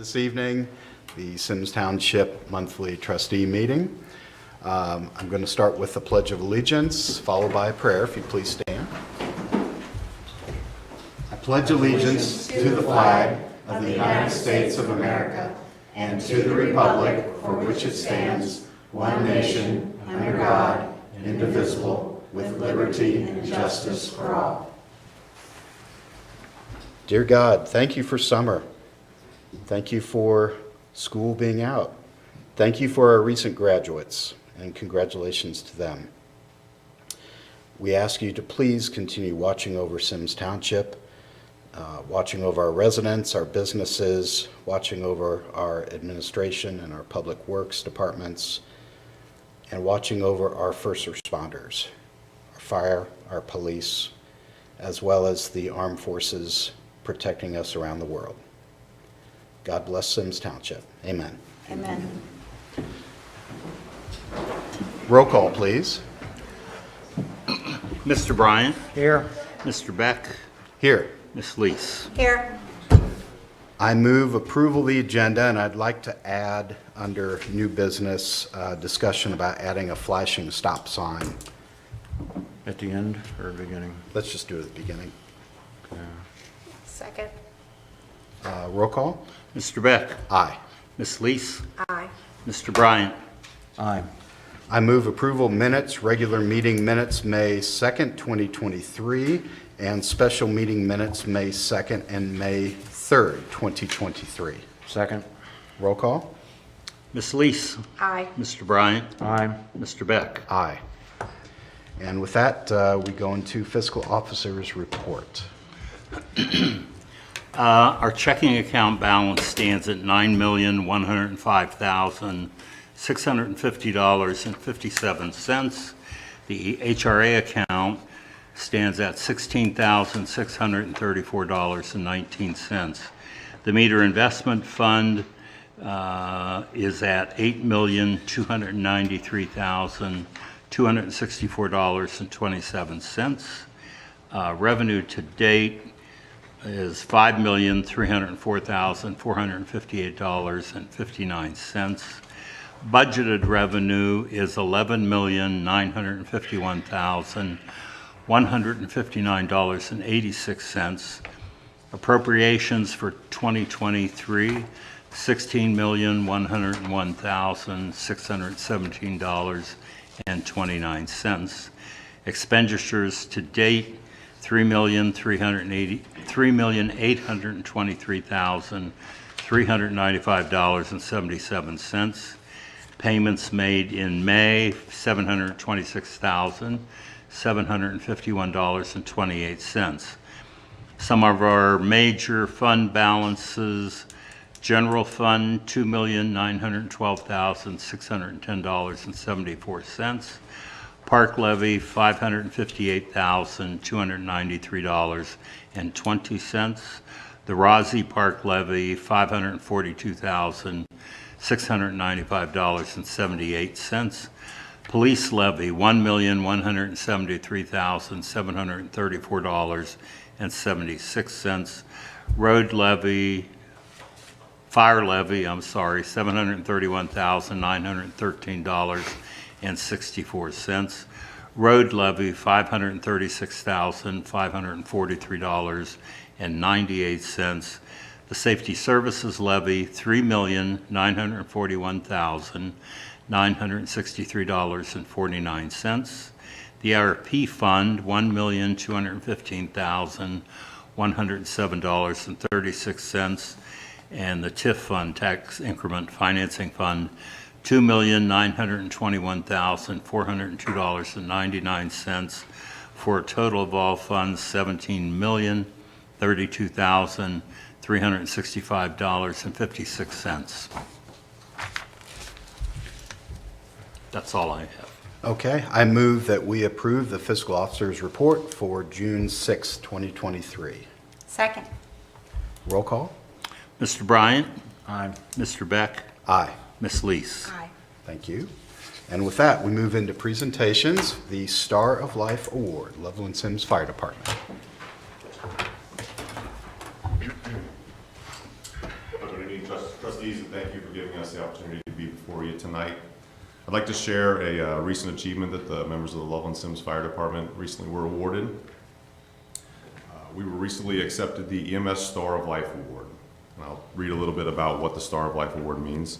this evening, the Symmes Township monthly trustee meeting. I'm going to start with the Pledge of Allegiance, followed by a prayer. If you please stand. I pledge allegiance to the flag of the United States of America and to the republic for which it stands, one nation, under God, indivisible, with liberty and justice for all. Dear God, thank you for summer. Thank you for school being out. Thank you for our recent graduates, and congratulations to them. We ask you to please continue watching over Symmes Township, watching over our residents, our businesses, watching over our administration and our public works departments, and watching over our first responders, our fire, our police, as well as the armed forces protecting us around the world. God bless Symmes Township. Amen. Amen. Roll call, please. Mr. Bryant. Here. Mr. Beck. Here. Ms. Lees. Here. I move approval of the agenda, and I'd like to add under new business discussion about adding a flashing stop sign. At the end or beginning? Let's just do it at the beginning. Second. Roll call. Mr. Beck. Aye. Ms. Lees. Aye. Mr. Bryant. Aye. I move approval minutes, regular meeting minutes, May 2nd, 2023, and special meeting minutes, May 2nd and May 3rd, 2023. Second? Roll call. Ms. Lees. Aye. Mr. Bryant. Aye. Mr. Beck. Aye. And with that, we go into fiscal officer's report. Our checking account balance stands at $9,105,650.57. The HRA account stands at $16,634.19. The meter investment fund is at $8,293,264.27. Revenue to date is $5,304,458.59. Budgeted revenue is $11,951,159.86. Appropriations for 2023, $16,101,617.29. Expenditures to date, $3,823,395.77. Payments made in May, $726,751.28. Some of our major fund balances: general fund, $2,912,610.74. Park levy, $558,293.20. The Rossi Park levy, $542,695.78. Police levy, $1,173,734.76. Road levy, fire levy, $731,913.64. Road levy, $536,543.98. The safety services levy, $3,941,963.49. The ARP fund, $1,215,107.36. And the TIF fund, tax increment financing fund, $2,921,402.99, for a total of all funds $17,032,365.56. That's all I have. Okay, I move that we approve the fiscal officer's report for June 6, 2023. Second. Roll call. Mr. Bryant. Aye. Mr. Beck. Aye. Ms. Lees. Aye. Thank you. And with that, we move into presentations. The Star of Life Award, Loveland Symmes Fire Department. Good evening, Trustee. trustees, and thank you for giving us the opportunity to be before you tonight. I'd like to share a recent achievement that the members of the Loveland Symmes Fire Department recently were awarded. We were recently accepted the EMS Star of Life Award. And I'll read a little bit about what the Star of Life Award means.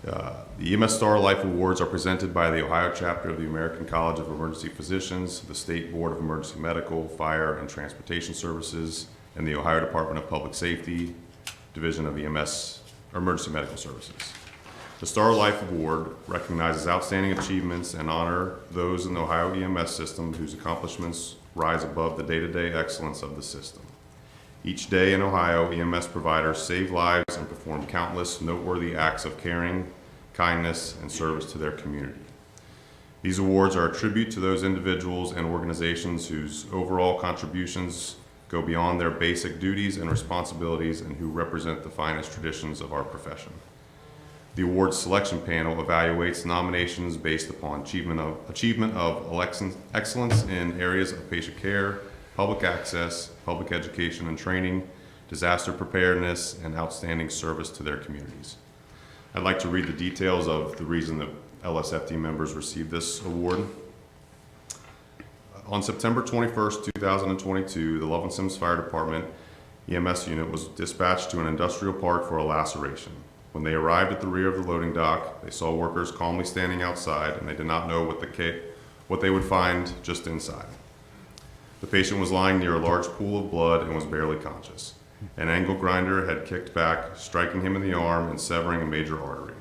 The EMS Star of Life Awards are presented by the Ohio chapter of the American College of Emergency Physicians, the State Board of Emergency Medical, Fire, and Transportation Services, and the Ohio Department of Public Safety, Division of EMS, or Emergency Medical Services. The Star of Life Award recognizes outstanding achievements and honor those in the Ohio EMS system whose accomplishments rise above the day-to-day excellence of the system. Each day in Ohio, EMS providers save lives and perform countless noteworthy acts of caring, kindness, and service to their community. These awards are a tribute to those individuals and organizations whose overall contributions go beyond their basic duties and responsibilities and who represent the finest traditions of our profession. The awards selection panel evaluates nominations based upon achievement of excellence in areas of patient care, public access, public education and training, disaster preparedness, and outstanding service to their communities. I'd like to read the details of the reason that LSFD members received this award. On September 21st, 2022, the Loveland Symmes Fire Department EMS unit was dispatched to an industrial park for a laceration. When they arrived at the rear of the loading dock, they saw workers calmly standing outside, and they did not know what they would find just inside. The patient was lying near a large pool of blood and was barely conscious. An angle grinder had kicked back, striking him in the arm and severing a major artery.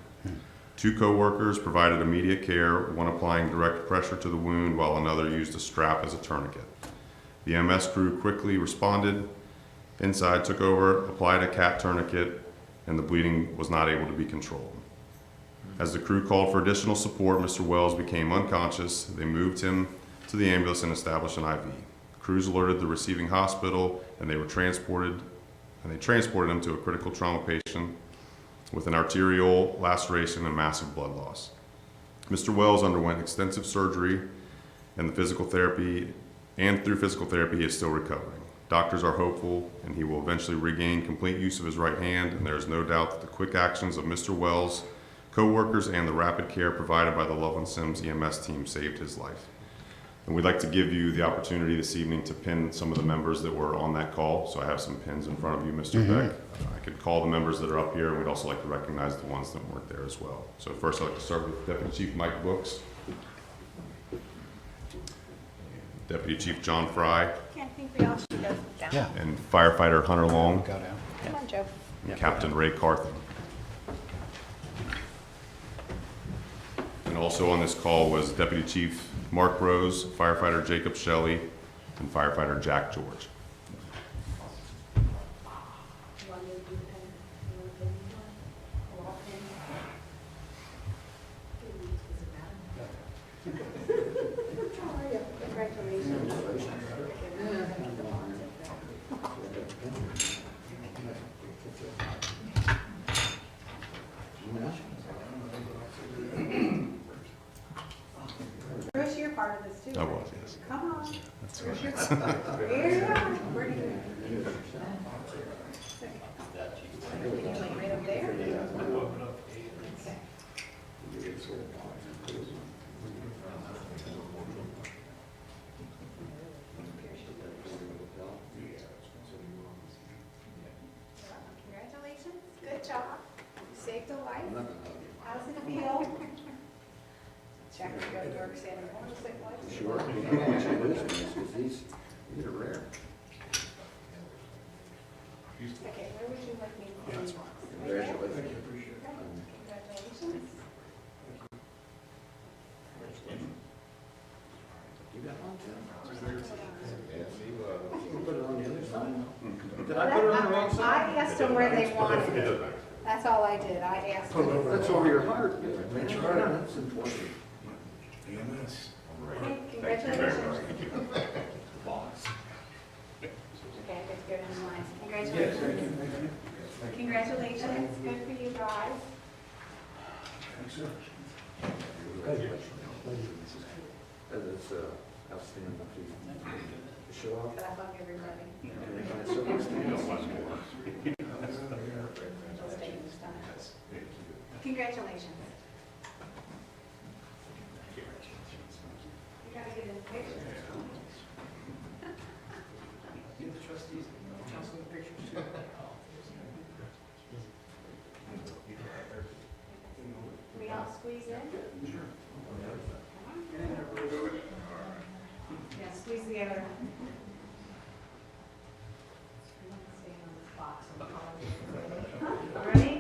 Two co-workers provided immediate care, one applying direct pressure to the wound while another used a strap as a tourniquet. The MS crew quickly responded inside, took over, applied a cat tourniquet, and the bleeding was not able to be controlled. As the crew called for additional support, Mr. Wells became unconscious. They moved him to the ambulance and established an IV. Crews alerted the receiving hospital, and they transported him to a critical trauma patient with an arterial laceration and massive blood loss. Mr. Wells underwent extensive surgery and through physical therapy, he is still recovering. Doctors are hopeful, and he will eventually regain complete use of his right hand, and there is no doubt that the quick actions of Mr. Wells, co-workers, and the rapid care provided by the Loveland Symmes EMS team saved his life. And we'd like to give you the opportunity this evening to pin some of the members that were on that call. So I have some pins in front of you, Mr. Beck. I could call the members that are up here, and we'd also like to recognize the ones that weren't there as well. So first I'd like to start with Deputy Chief Mike Brooks, Deputy Chief John Fry, I think we all should go down. Yeah. and Firefighter Hunter Long, Go down. Come on, Joe. and Captain Ray Carthen. And also on this call was Deputy Chief Mark Rose, Firefighter Jacob Shelley, and Firefighter Jack George. Bruce, you're part of this too. I right? was, yes. Come on. That's Bruce, right. you're here you are. Where do you? Can you like right up there? Okay. Congratulations. Good job. You saved a life. How does it feel? Jack, you go to New York City. What was it like? Sure. You don't want you to lose me, because these are rare. Okay, where would you like me to put you? Congratulations. Congratulations. You got one, Tim? Put it on the other side. Did I put it on the wrong I side? asked them where they wanted it. That's all I did. I asked them. That's over your heart. That's important. Okay, congratulations. Okay, I get to go down the line. Congratulations. Congratulations. Good for you guys. That's outstanding. Show up. But I hug everybody. Stand up once more. Congratulations. You gotta get in the picture. We all squeeze in? Sure. Yeah, squeeze together. Stay on this box. Ready?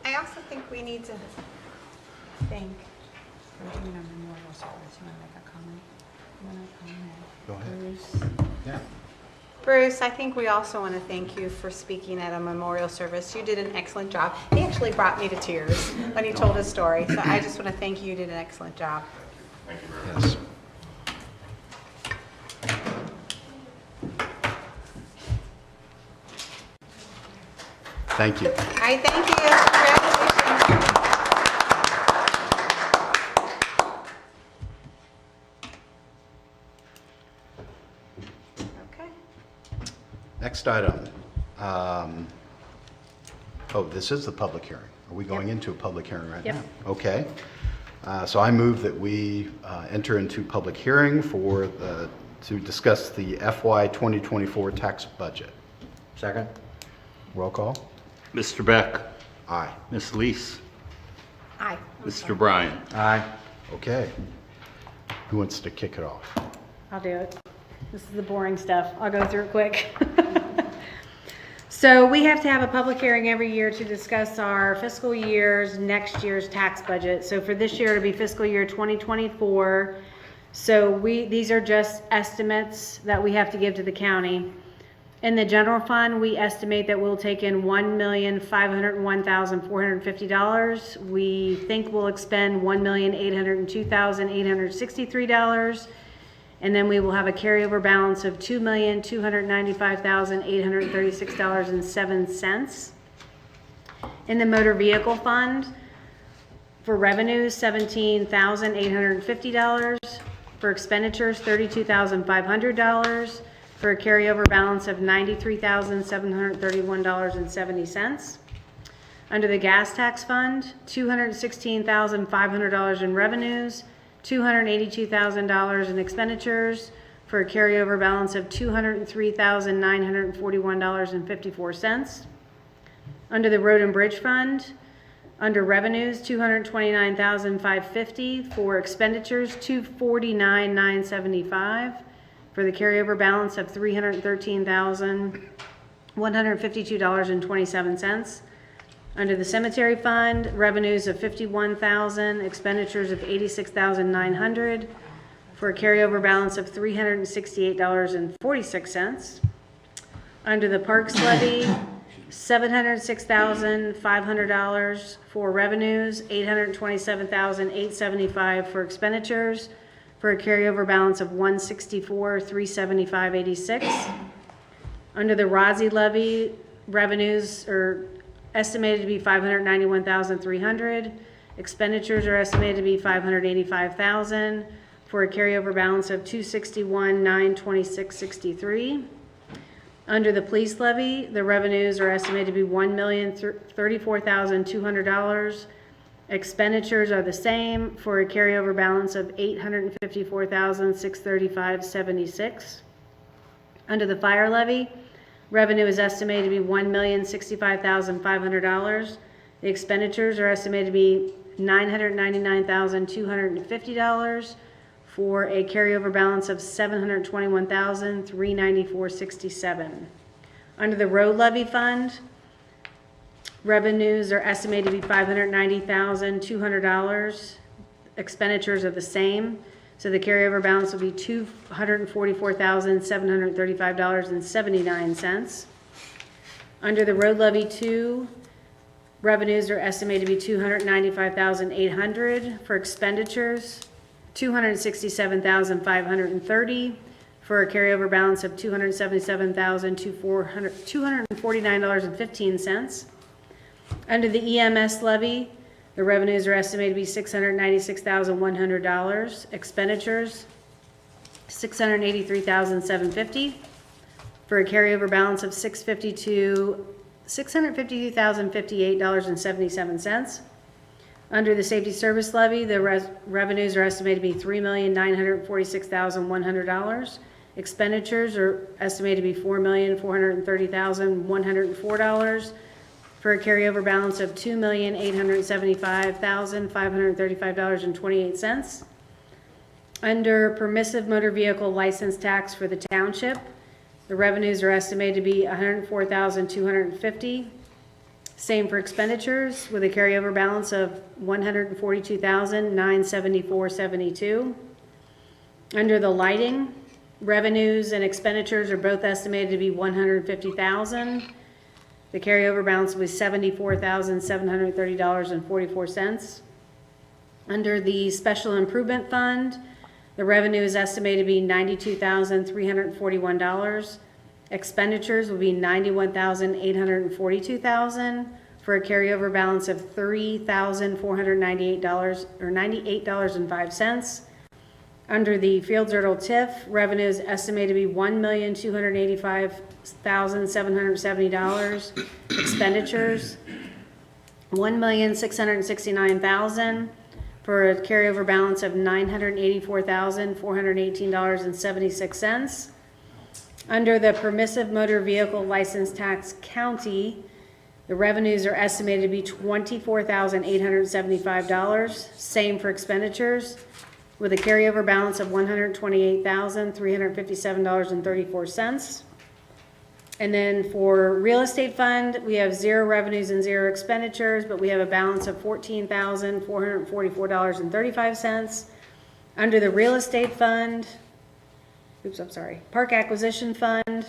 I also think we need to thank. We're doing a memorial service. You want to make a comment? You want to comment? Go ahead. Bruce? Yeah. Bruce, I think we also want to thank you for speaking at a memorial service. You did an excellent job. He actually brought me to tears when he told his story. So I just want to thank you. You did an excellent job. Thank you very much. Yes. Thank you. All right, thank you. Congratulations. Okay. Next item. Oh, this is the public hearing. Are we going into a public hearing right Yep. now? Okay. So I move that we enter into public hearing to discuss the FY 2024 tax budget. Second? Roll call. Mr. Beck, Aye. Ms. Lees, Aye. Mr. Bryan. Aye. Okay. Who wants to kick it off? I'll do it. This is the boring stuff. I'll go through it quick. So we have to have a public hearing every year to discuss our fiscal year's, next year's tax budget. So for this year, it'll be fiscal year 2024. So these are just estimates that we have to give to the county. In the general fund, we estimate that we'll take in $1,501,450. We think we'll expend $1,802,863. And then we will have a carryover balance of $2,295,836.07. In the motor vehicle fund, for revenues, $17,850. For expenditures, $32,500. For a carryover balance of $93,731.70. Under the gas tax fund, $216,500 in revenues, $282,000 in expenditures, for a carryover balance of $203,941.54. Under the road and bridge fund, under revenues, $229,550, for expenditures, $249,975, for the carryover balance of $313,152.27. Under the cemetery fund, revenues of $51,000, expenditures of $86,900, for a carryover balance of $368.46. Under the parks levy, $706,500 for revenues, $827,875 for expenditures, for a carryover balance of $164,375.86. Under the ROSI levy, revenues are estimated to be $591,300. Expenditures are estimated to be $585,000 for a carryover balance of $261,926.63. Under the police levy, the revenues are estimated to be $1,034,200. Expenditures are the same for a carryover balance of $854,635.76. Under the fire levy, revenue is estimated to be $1,065,500. The expenditures are estimated to be $999,250 for a carryover balance of $721,394.67. Under the road levy fund, revenues are estimated to be $590,200. Expenditures are the same. So the carryover balance will be $244,735.79. Under the road levy 2, revenues are estimated to be $295,800. For expenditures, $267,530, for a carryover balance of $277,249.15. Under the EMS levy, the revenues are estimated to be $696,100. Expenditures, $683,750, for a carryover balance of $652,058.77. Under the safety service levy, the revenues are estimated to be $3,946,100. Expenditures are estimated to be $4,430,104, for a carryover balance of $2,875,535.28. Under permissive motor vehicle license tax for the township, the revenues are estimated to be $104,250. Same for expenditures, with a carryover balance of $142,974.72. Under the lighting, revenues and expenditures are both estimated to be $150,000. The carryover balance will be $74,730.44. Under the special improvement fund, the revenue is estimated to be $92,341. Expenditures will be $91,842,000, for a carryover balance of $3,498 or $98.05. Under the Fields Erdel TIF, revenue is estimated to be $1,285,770. Expenditures, $1,669,000, for a carryover balance of $984,418.76. Under the permissive motor vehicle license tax county, the revenues are estimated to be $24,875. Same for expenditures, with a carryover balance of $128,357.34. And then for real estate fund, we have 0 revenues and 0 expenditures, but we have a balance of $14,444.35. Under the real estate fund, park acquisition fund,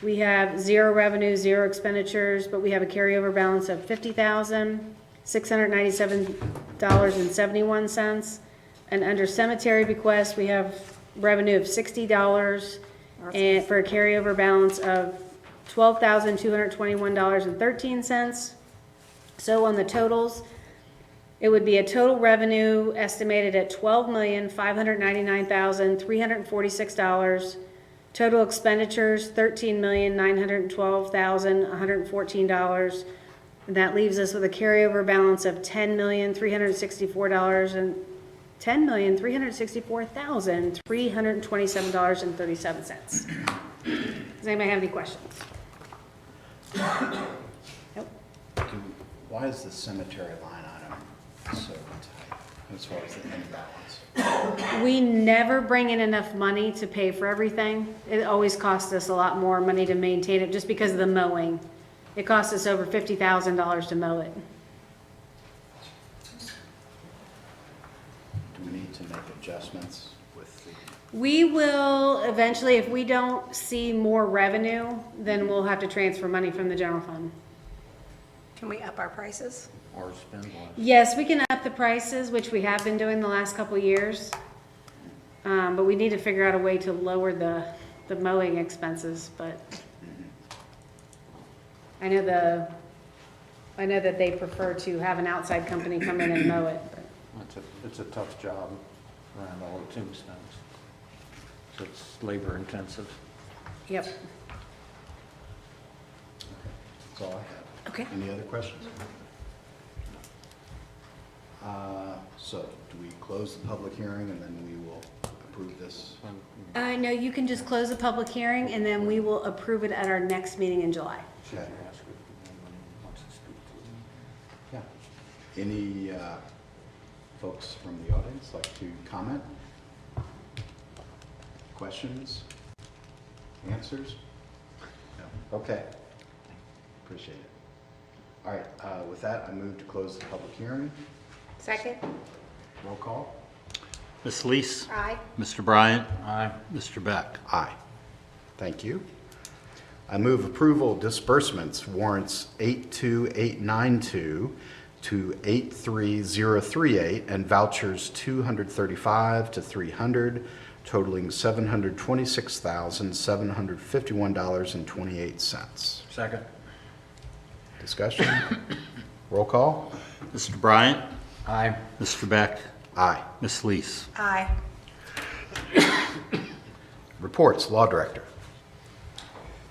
we have 0 revenues, 0 expenditures, but we have a carryover balance of $50,697.71. And under cemetery bequests, we have revenue of $60 and for a carryover balance of $12,221.13. So on the totals, it would be a total revenue estimated at $12,599,346. Total expenditures, $13,912,114. And that leaves us with a carryover balance of $10,364,327.37. Does anybody have any questions? Nope. Why is the cemetery line item so tight as far as the end balance? We never bring in enough money to pay for everything. It always costs us a lot more money to maintain it just because of the mowing. It costs us over $50,000 to mow it. Do we need to make adjustments with the, We will eventually, if we don't see more revenue, then we'll have to transfer money from the general fund. Can we up our prices? Or spend less. Yes, we can up the prices, which we have been doing the last couple of years. But we need to figure out a way to lower the mowing expenses, but I know that they prefer to have an outside company come in and mow it. But It's a tough job around all the tombstones. So it's labor intensive. Yep. that's all I have. Okay. Any other questions? So do we close the public hearing and then we will approve this? No, you can just close the public hearing and then we will approve it at our next meeting in July. Okay. Ask if anyone wants to speak to them. Yeah. Any folks from the audience like to comment? Questions? Answers? No. Okay. Appreciate it. All right, with that, I move to close the public hearing. Second? Roll call. Ms. Lees? Aye. Mr. Bryant? Aye. Mr. Beck? Aye. Thank you. I move approval of disbursements warrants 82892 to 83038 and vouchers 235 to 300 totaling $726,751.28. Second. Discussion? Roll call? Mr. Bryant? Aye. Mr. Beck? Aye. Ms. Lees? Aye. Reports, Law Director.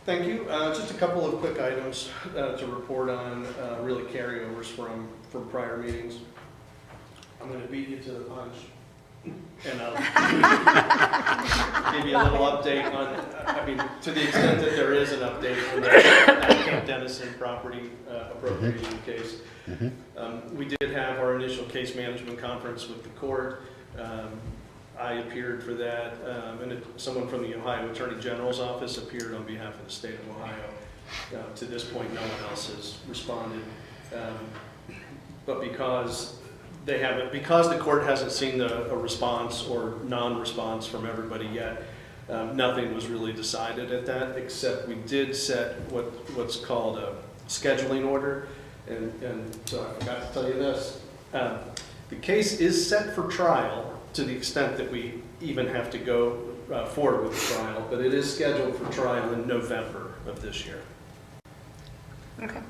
Thank you. Just a couple of quick items to report on, really carryovers from prior meetings. I'm going to beat you to the punch, and I'll give you a little update on, I mean, to the extent that there is an update on the Camp Dennison property appropriation case. We did have our initial case management conference with the court. I appeared for that, and someone from the Ohio Attorney General's office appeared on behalf of the state of Ohio. To this point, no one else has responded. But because the court hasn't seen a response or non-response from everybody yet, nothing was really decided at that, except we did set what's called a scheduling order. And so I forgot to tell you this. The case is set for trial, to the extent that we even have to go forward with the trial, but it is scheduled for trial in November of this year. Okay.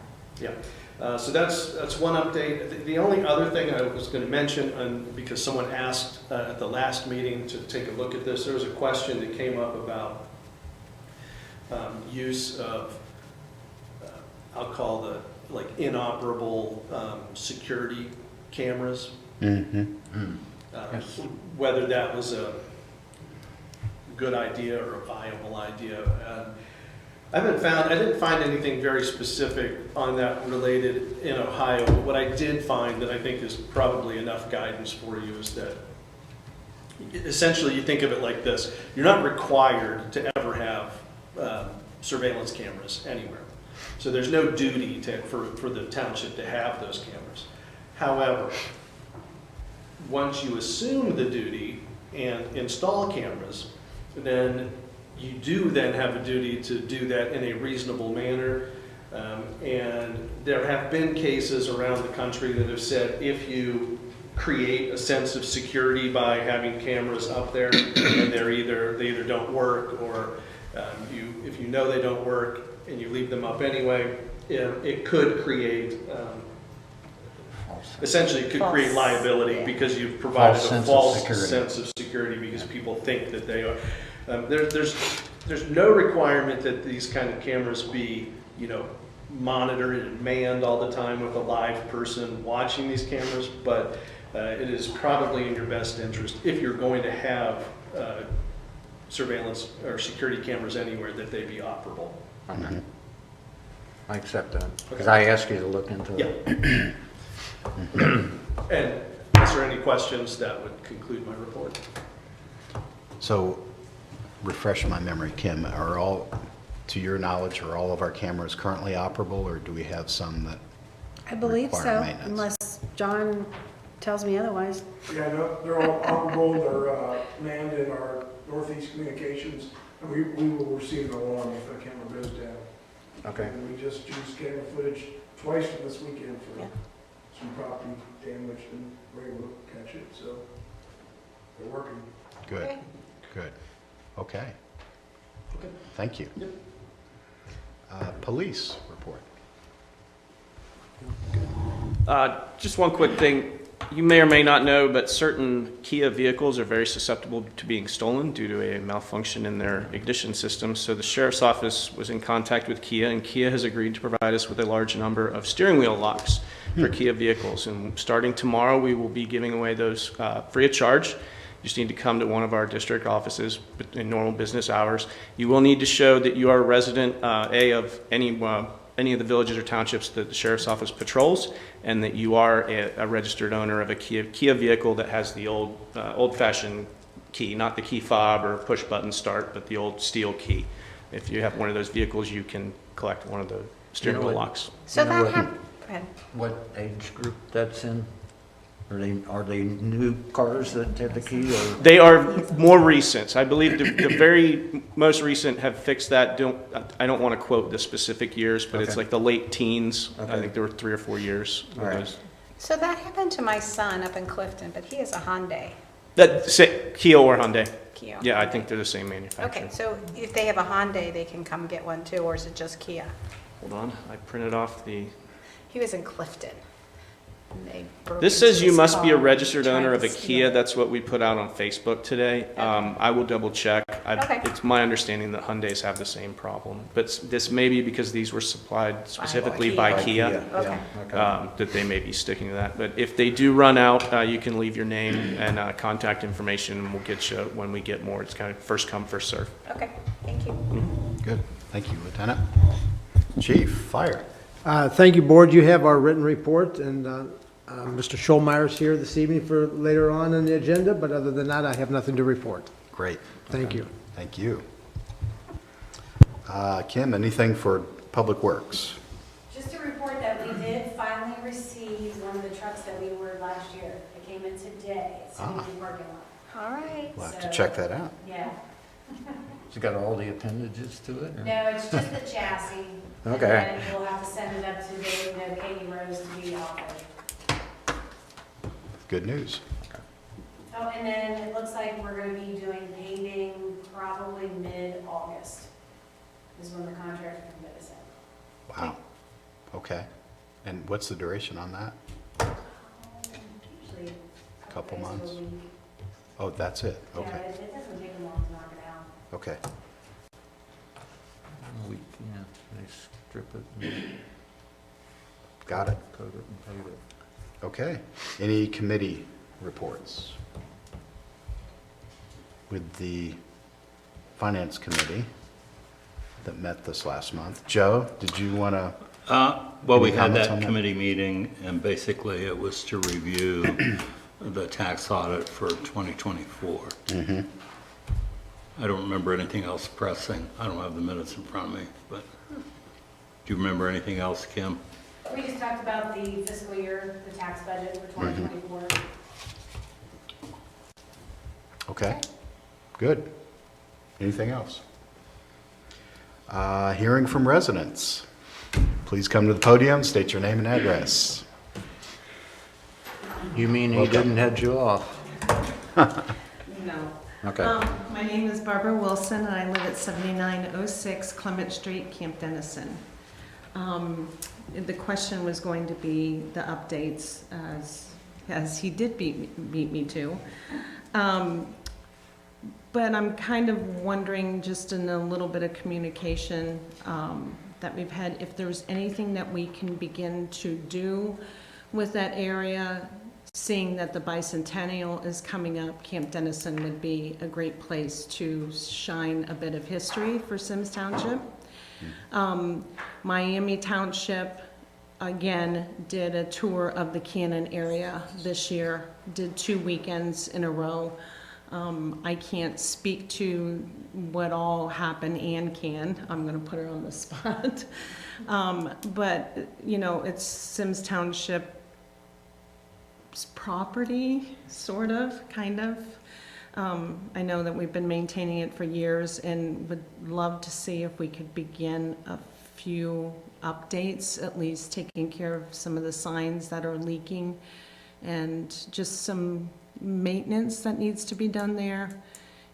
Yeah, so that's one update. The only other thing I was going to mention, because someone asked at the last meeting to take a look at this, there was a question that came up about use of, I'll call the inoperable security cameras. Whether that was a good idea or a viable idea. I didn't find anything very specific on that related in Ohio, but what I did find that I think is probably enough guidance for you is that essentially you think of it like this: you're not required to ever have surveillance cameras anywhere. So there's no duty for the township to have those cameras. However, once you assume the duty and install cameras, then you do then have a duty to do that in a reasonable manner. And there have been cases around the country that have said if you create a sense of security by having cameras up there and they either don't work, or if you know they don't work and you leave them up anyway, it could create essentially it could create liability because you've provided a false sense of security because people think that they are. There's no requirement that these kind of cameras be, monitored and manned all the time with a live person watching these cameras, but it is probably in your best interest, if you're going to have surveillance or security cameras anywhere, that they be operable. Okay. I accept that, because I asked you to look into it. Yeah. And is there any questions? That would conclude my report. So, refresh my memory, Kim, to your knowledge, are all of our cameras currently operable, or do we have some that I believe require so, maintenance? unless John tells me otherwise. Yeah, no, they're all operable, they're manned in our Northeast Communications, and we will receive an alarm if a camera goes down. Okay. And we just used camera footage twice this weekend for some property damage, and we're able to catch it, so they're working. Good, Okay. good. Okay, Okay. thank you. Yep. Police report. Just one quick thing. You may or may not know, but certain Kia vehicles are very susceptible to being stolen due to a malfunction in their ignition system. So the Sheriff's Office was in contact with Kia, and Kia has agreed to provide us with a large number of steering wheel locks for Kia vehicles. And starting tomorrow, we will be giving away those free of charge. You just need to come to one of our district offices in normal business hours. You will need to show that you are a resident, of any of the villages or townships that the Sheriff's Office patrols, and that you are a registered owner of a Kia vehicle that has the old-fashioned key, not the key fob or push-button start, but the old steel key. If you have one of those vehicles, you can collect one of the steering wheel locks. So You know that what- go ahead. What age group that's in? Are they new cars that have the key or? They are more recent. I believe the very most recent have fixed that. I don't want to quote the specific years, but it's Okay. like the late teens. I Okay. think there were 3 or 4 years. of All right. those. So that happened to my son up in Clifton, but he has a Hyundai. Kia or Hyundai. Kia. Yeah, I think they're the same manufacturer. Okay, so if they have a Hyundai, they can come get one too, or is it just Kia? Hold on, I printed off the. He was in Clifton. and they broke This into says you his must be a car registered trying owner to of a steal Kia. it. That's what we put out on Facebook today. I will double check. Okay. It's my understanding that Hyundais have the same problem, but this may be because these were supplied specifically by Kia. Okay. That they may be sticking to that. But if they do run out, you can leave your name and contact information, and we'll get you when we get more. It's kind of first come, first serve. Okay, thank you. Good. Thank you, Lieutenant. Chief, fire. Thank you, Board. You have our written report, and Mr. Schulmeyer's here this evening for later on in the agenda, but other than that, I have nothing to report. Great. Thank you. Thank you. Kim, anything for Public Works? Just a report that we did finally receive one of the trucks that we ordered last year. It came in today. It's in the parking lot. All right. We'll have to check that out. Yeah. It's got all the appendages to it? or- No, it's just the chassis. Okay. And then we'll have to send it up to Katie Rose to be offered. Good news. Oh, and then it looks like we're gonna be doing paving probably mid-August is when the contractor can get us in. Wow. Okay. And what's the duration on that? Usually a Couple days to a months? week. Oh, that's it? Yeah, Okay. it doesn't take them long to knock it out. Okay. Yeah, they strip it and Got it. coat it and pave it. Okay. Any committee reports? With the Finance Committee that met this last month. Joe, did you want to? Well, we Any had comments on that that? committee meeting, and basically it was to review the tax audit for 2024. I don't remember anything else pressing. I don't have the minutes in front of me, but do you remember anything else, Kim? We just talked about the fiscal year, the tax budget for 2024. Okay. Good. Anything else? Hearing from residents. Please come to the podium, state your name and address. You mean he didn't head you off? No. Okay. My name is Barbara Wilson, and I live at 7906 Clement Street, Camp Dennison. The question was going to be the updates, as he did beat me to. But I'm kind of wondering, just in a little bit of communication that we've had, if there's anything that we can begin to do with that area. Seeing that the bicentennial is coming up, Camp Dennison would be a great place to shine a bit of history for Symmes Township. Miami Township, again, did a tour of the Cannon area this year, did 2 weekends in a row. I can't speak to what all happened, Ann can. I'm gonna put her on the spot. But, you know, it's Symmes Township property, sort of, kind of. I know that we've been maintaining it for years and would love to see if we could begin a few updates, at least taking care of some of the signs that are leaking and just some maintenance that needs to be done there.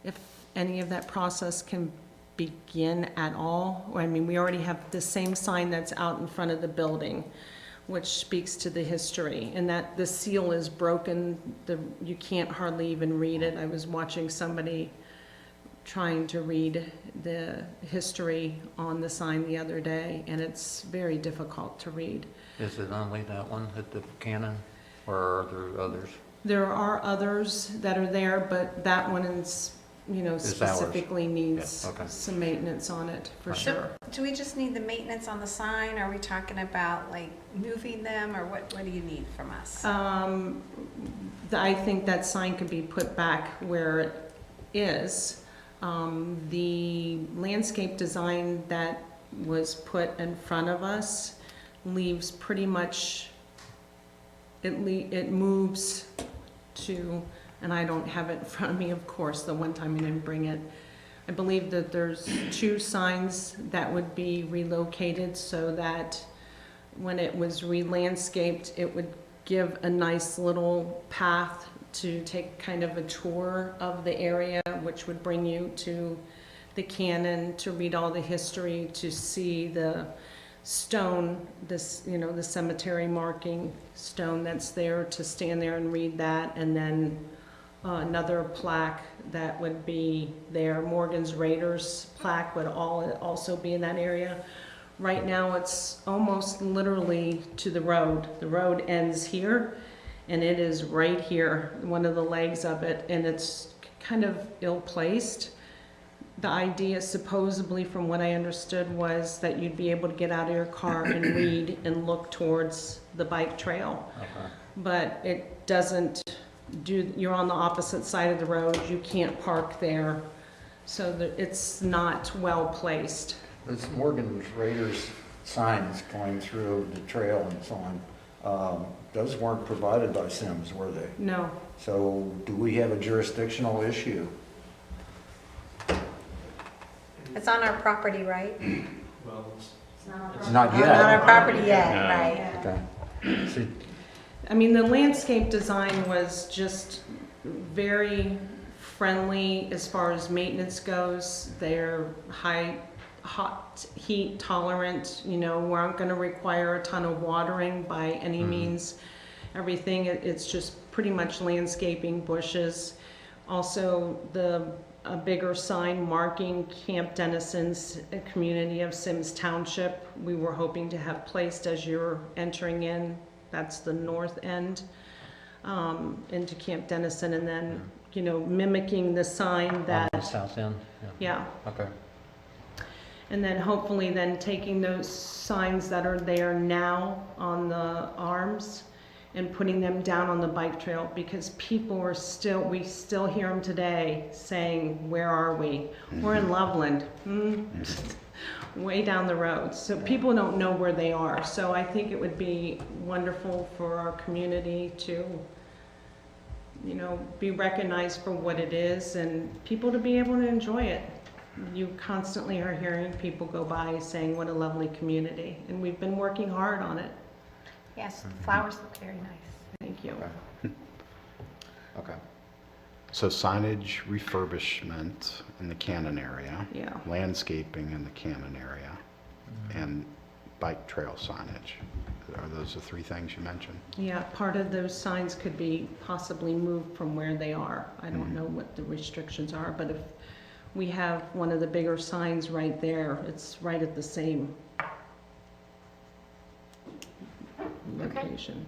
If any of that process can begin at all. I mean, we already have the same sign that's out in front of the building, which speaks to the history, and that the seal is broken, you can't hardly even read it. I was watching somebody trying to read the history on the sign the other day, and it's very difficult to read. Is it only that one at the Cannon, or are there others? There are others that are there, but that one is, you know, Is ours. specifically needs Yeah, okay. some maintenance on it, for Right. sure. Do we just need the maintenance on the sign? Are we talking about like moving them, or what do you need from us? I think that sign could be put back where it is. The landscape design that was put in front of us leaves pretty much it moves to, and I don't have it in front of me, of course, the one time you didn't bring it. I believe that there's 2 signs that would be relocated so that when it was re-landscaped, it would give a nice little path to take kind of a tour of the area, which would bring you to the cannon, to read all the history, to see the stone, this, you know, the cemetery marking stone that's there, to stand there and read that, and then another plaque that would be there, Morgan's Raiders plaque would also be in that area. Right now, it's almost literally to the road. The road ends here, and it is right here, one of the legs of it, and it's kind of ill-placed. The idea, supposedly, from what I understood, was that you'd be able to get out of your car and read and look towards the bike trail. But it doesn't do, you're on the opposite side of the road, you can't park there, so that it's not well placed. This Morgan's Raiders signs going through the trail and so on, those weren't provided by Symmes, were they? No. So do we have a jurisdictional issue? It's on our property, right? Well, It's not Not yet. on our property yet, No. right? Okay. See, I mean, the landscape design was just very friendly as far as maintenance goes. They're hot, heat tolerant, you know, weren't gonna require a ton of watering by any means. Everything, it's just pretty much landscaping, bushes. Also, a bigger sign marking Camp Denison's community of Symmes Township. We were hoping to have placed as you're entering in. That's the north end into Camp Denison, and then, you know, mimicking the sign that, South End? yeah. Okay. And then hopefully then taking those signs that are there now on the arms and putting them down on the bike trail, because people are still, we still hear them today saying, where are we? We're in Loveland, way down the road. So people don't know where they are. So I think it would be wonderful for our community to, you know, be recognized for what it is and people to be able to enjoy it. You constantly are hearing people go by saying, what a lovely community. And we've been working hard on it. Yes, flowers look very nice. Thank you. Okay. So signage refurbishment in the Cannon area. Yeah. Landscaping in the Cannon area. And bike trail signage. Are those the 3 things you mentioned? Yeah, part of those signs could be possibly moved from where they are. I don't know what the restrictions are, but if we have one of the bigger signs right there, it's right at the same location.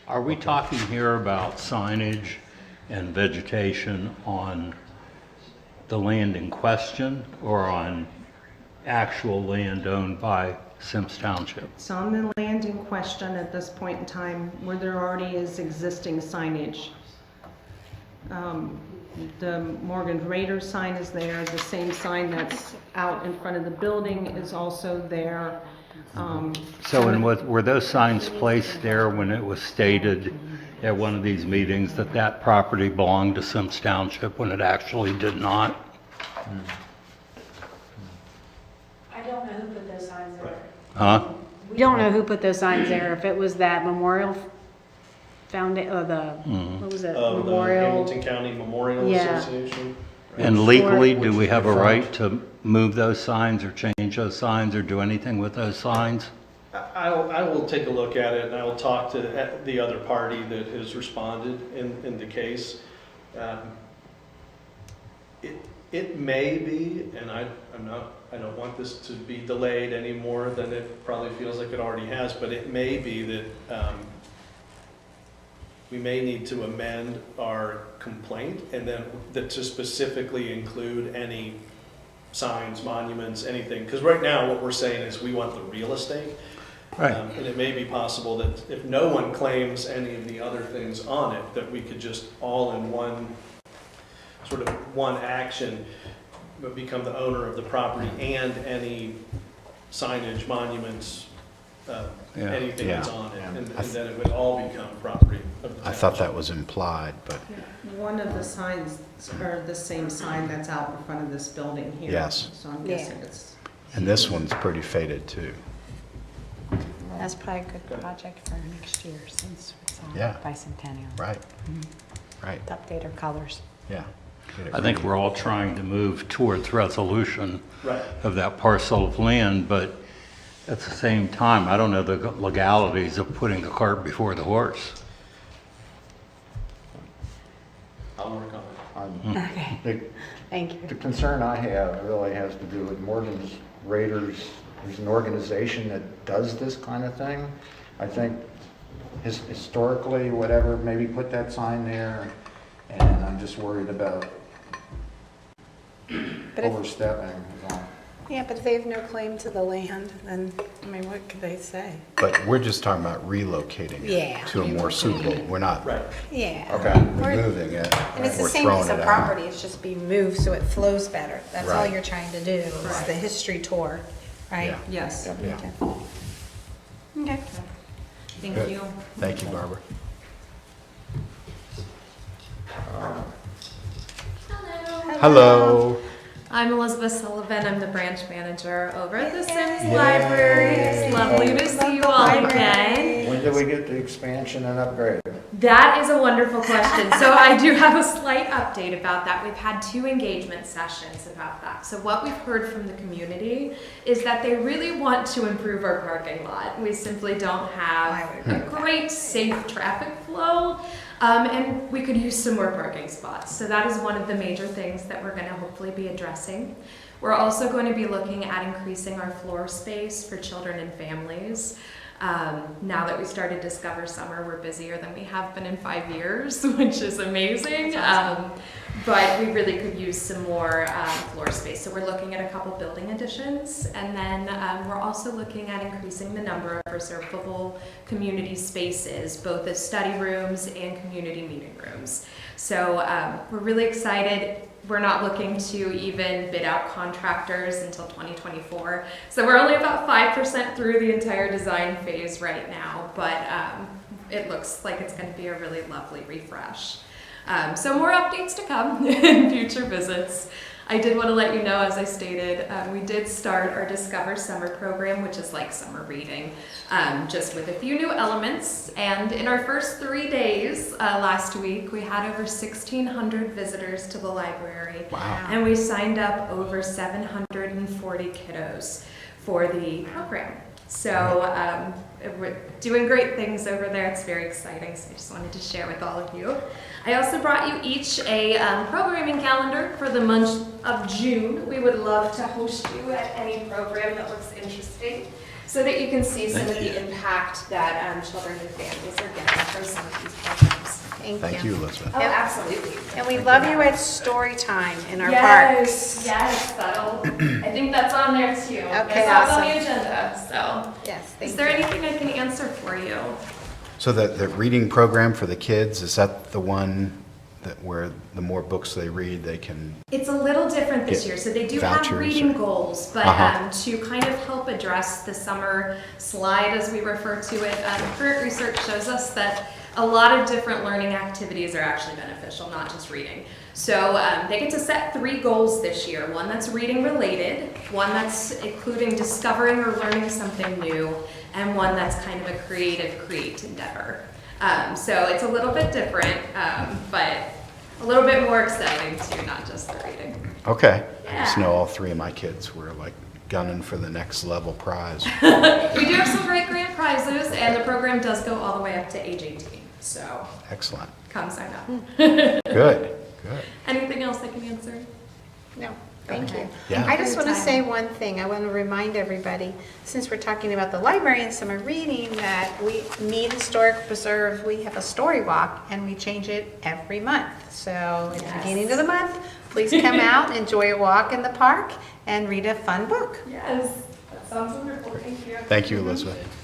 Are we talking here about signage and vegetation on the land in question or on actual land owned by Symmes Township? It's on the land in question at this point in time where there already is existing signage. The Morgan Raiders sign is there, the same sign that's out in front of the building is also there. So were those signs placed there when it was stated at one of these meetings that that property belonged to Symmes Township when it actually did not? I don't know who put those signs there. Huh? We don't know who put those signs there, if it was that Memorial Foundation, or the, what was it, the Memorial? Hamilton County Memorial Yeah. Association. And legally, Which do we have a defunct. right to move those signs or change those signs or do anything with those signs? I will take a look at it and I will talk to the other party that has responded in the case. It may be, and I don't want this to be delayed any more than it probably feels like it already has, but it may be that we may need to amend our complaint and then to specifically include any signs, monuments, anything. Because right now what we're saying is we want the real estate. Right. And it may be possible that if no one claims any of the other things on it, that we could just all in one, sort of one action, become the owner of the property and any signage, monuments, Yeah. anything that's Yeah. on it, and then it would all become property of the I thought that township. was implied, but One of the signs are the same sign that's out in front of this building here. Yes. So I'm Yeah. guessing it's. and this one's pretty faded too. That's probably a good project for next year since it's on Yeah. bicentennial. Right. Right. To update our colors. Yeah. I think we're all trying to move towards resolution Right. of that parcel of land, but at the same time, I don't know the legalities of putting the cart before the horse. I'll work on it. Okay, The thank you. the concern I have really has to do with Morgan's Raiders. There's an organization that does this kind of thing. I think historically, whatever, maybe put that sign there, and I'm just worried about But if, overstepping. is all. yeah, but if they have no claim to the land, then, I mean, what could they say? But we're just talking about relocating Yeah. it to a more suitable, we're not Right. Yeah. Okay. removing it. And it's the or same throwing piece of it out. property, it's just being moved so it flows better. That's all Right. you're trying to do, is Right. the history tour, right? Yeah. Yes, Yeah. Okay. thank Good. you. Thank you, Barbara. Hello. I'm Elizabeth Sullivan. I'm the branch manager over at the Symmes Library. It's lovely to see you all again. When do we get the expansion and upgrade? That is a wonderful question. So I do have a slight update about that. We've had 2 engagement sessions about that. So what we've heard from the community is that they really want to improve our parking lot. We simply don't have a great safe traffic flow. And we could use some more parking spots. So that is one of the major things that we're going to hopefully be addressing. We're also going to be looking at increasing our floor space for children and families. Now that we started Discover Summer, we're busier than we have been in 5 years, which is amazing. But we really could use some more floor space. So we're looking at a couple building additions, and then we're also looking at increasing the number of reservable community spaces, both as study rooms and community meeting rooms. So we're really excited. We're not looking to even bid out contractors until 2024. So we're only about 5% through the entire design phase right now, but it looks like it's going to be a really lovely refresh. So more updates to come in future visits. I did want to let you know, as I stated, we did start our Discover Summer program, which is like summer reading, just with a few new elements. And in our first 3 days last week, we had over 1,600 visitors to the library. Wow. And we signed up over 740 kiddos for the program. So we're doing great things over there. It's very exciting. So I just wanted to share with all of you. I also brought you each a programming calendar for the month of June. We would love to host you at any program that looks interesting so that you can see some of the impact that children and families are getting from some of these programs. Thank you, Elizabeth. Oh, absolutely. And we love you at story time in our parks. Yes, I think that's on there too. Okay, That's on awesome. the agenda, so. Yes, thank Is there you. anything I can answer for you? So the reading program for the kids, is that the one that where the more books they read, they can, It's a little different this Get year. So they do have vouchers reading or- goals, but to kind of help address the summer slide, as we refer to it, current research shows us that a lot of different learning activities are actually beneficial, not just reading. So they get to set 3 goals this year. One that's reading related, one that's including discovering or learning something new, and one that's kind of a create endeavor. So it's a little bit different, but a little bit more exciting too, not just the reading. okay. I just Yeah. know all 3 of my kids were like gunning for the next level prize. We do have some great grant prizes, and the program does go all the way up to age 18. So Excellent. come sign up. Good, good. Anything else I can answer? No, thank you. Yeah. I just For want your to time. say one thing. I want to remind everybody, since we're talking about the library and summer reading, that we Mead Historic Preserve, we have a story walk, and we change it every month. So at the Yes. beginning of the month, please come out, enjoy a walk in the park, and read a fun book. Yes, that sounds wonderful. Thank you. Thank you, Elizabeth.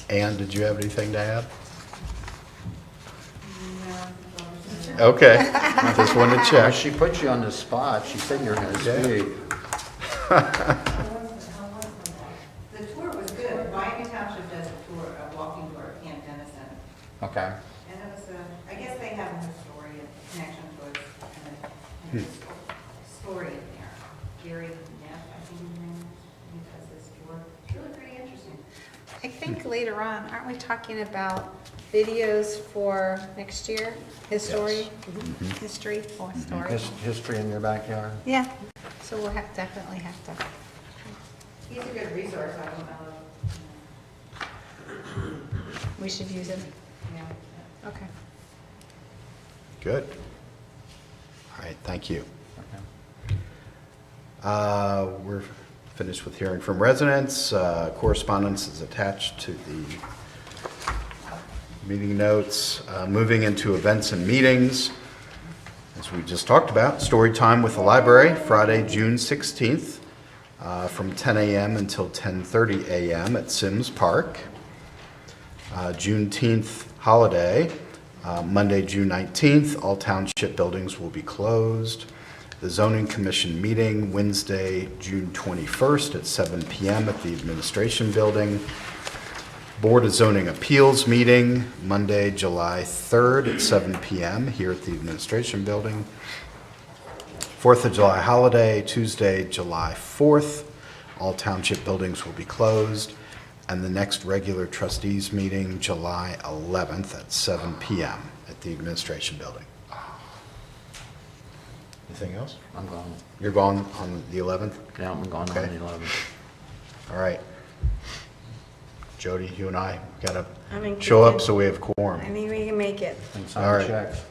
Ann, did you have anything to add? Okay, just wanted to Well, check. she put you on the spot. She said you're going to Yeah. speak. The tour was good. Miami Township does a tour, a walking tour of Camp Dennison. Okay. And it was, I guess they have a historian connection to it, and a historian there. Gary Neff, I think his name is, he does this tour. It's really pretty interesting. I think later on, aren't we talking about videos for next year? History, history or story? History in your backyard? Yeah, so we'll definitely have to. He's a good resource, I don't know. We should use him. Yeah. Okay. Good. All right, thank you. We're finished with hearing from residents. Correspondence is attached to the meeting notes. Moving into events and meetings. As we just talked about, story time with the library, Friday, June 16th, from 10 a.m. until 10:30 a.m. at Symmes Park. Juneteenth holiday, Monday, June 19th, all township buildings will be closed. The zoning commission meeting, Wednesday, June 21st at 7 p.m. at the administration building. Board of Zoning Appeals meeting, Monday, July 3rd at 7 p.m. here at the administration building. 4th of July holiday, Tuesday, July 4th. All township buildings will be closed. And the next regular trustees meeting, July 11th at 7 p.m. at the administration building. Anything else? I'm gone. You're gone on the 11th? Yeah, I'm gone on Okay. the 11th. All right. Jody, you and I got I mean, to show up we so we have quorum. I think we can make it. And All sign right. checks.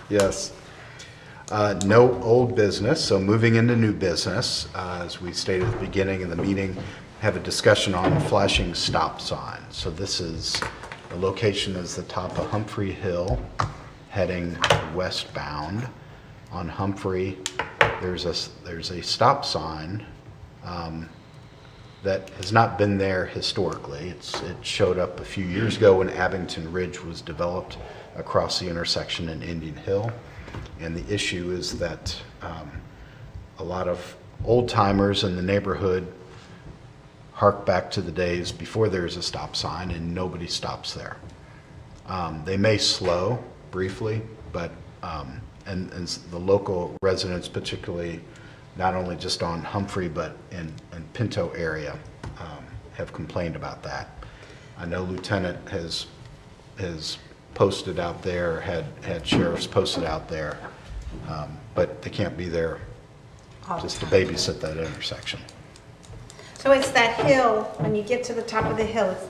Yes. No old business, so moving into new business, as we stated at the beginning of the meeting, have a discussion on flashing stop signs. So this is, the location is the top of Humphrey Hill, heading westbound. On Humphrey, there's a stop sign that has not been there historically. It showed up a few years ago when Abington Ridge was developed across the intersection in Indian Hill. And the issue is that a lot of old timers in the neighborhood hark back to the days before there was a stop sign and nobody stops there. They may slow briefly, but and the local residents, particularly not only just on Humphrey but in Pinto area, have complained about that. I know Lieutenant has posted out there, had sheriffs posted out there, but they can't be there just to babysit that intersection. So it's that hill, when you get to the top of the hill, it's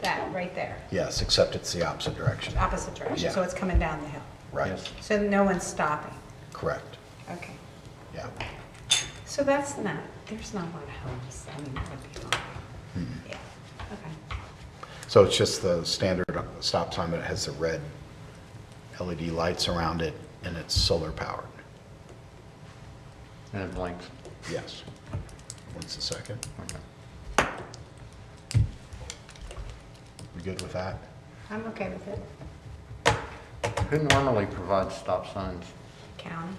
that right there, Yes, except it's the opposite direction. opposite direction, Yeah. so it's coming down the hill. Right, So no one's stopping. correct, Okay. yeah. So that's not, there's not a lot of homes, I mean, that would be fine. Yeah, okay. So it's just the standard stop sign, but it has the red LED lights around it, and it's solar powered. And it blinks. Yes. What's the second? Okay. We good with that? I'm okay with it. Who normally provides stop signs? County.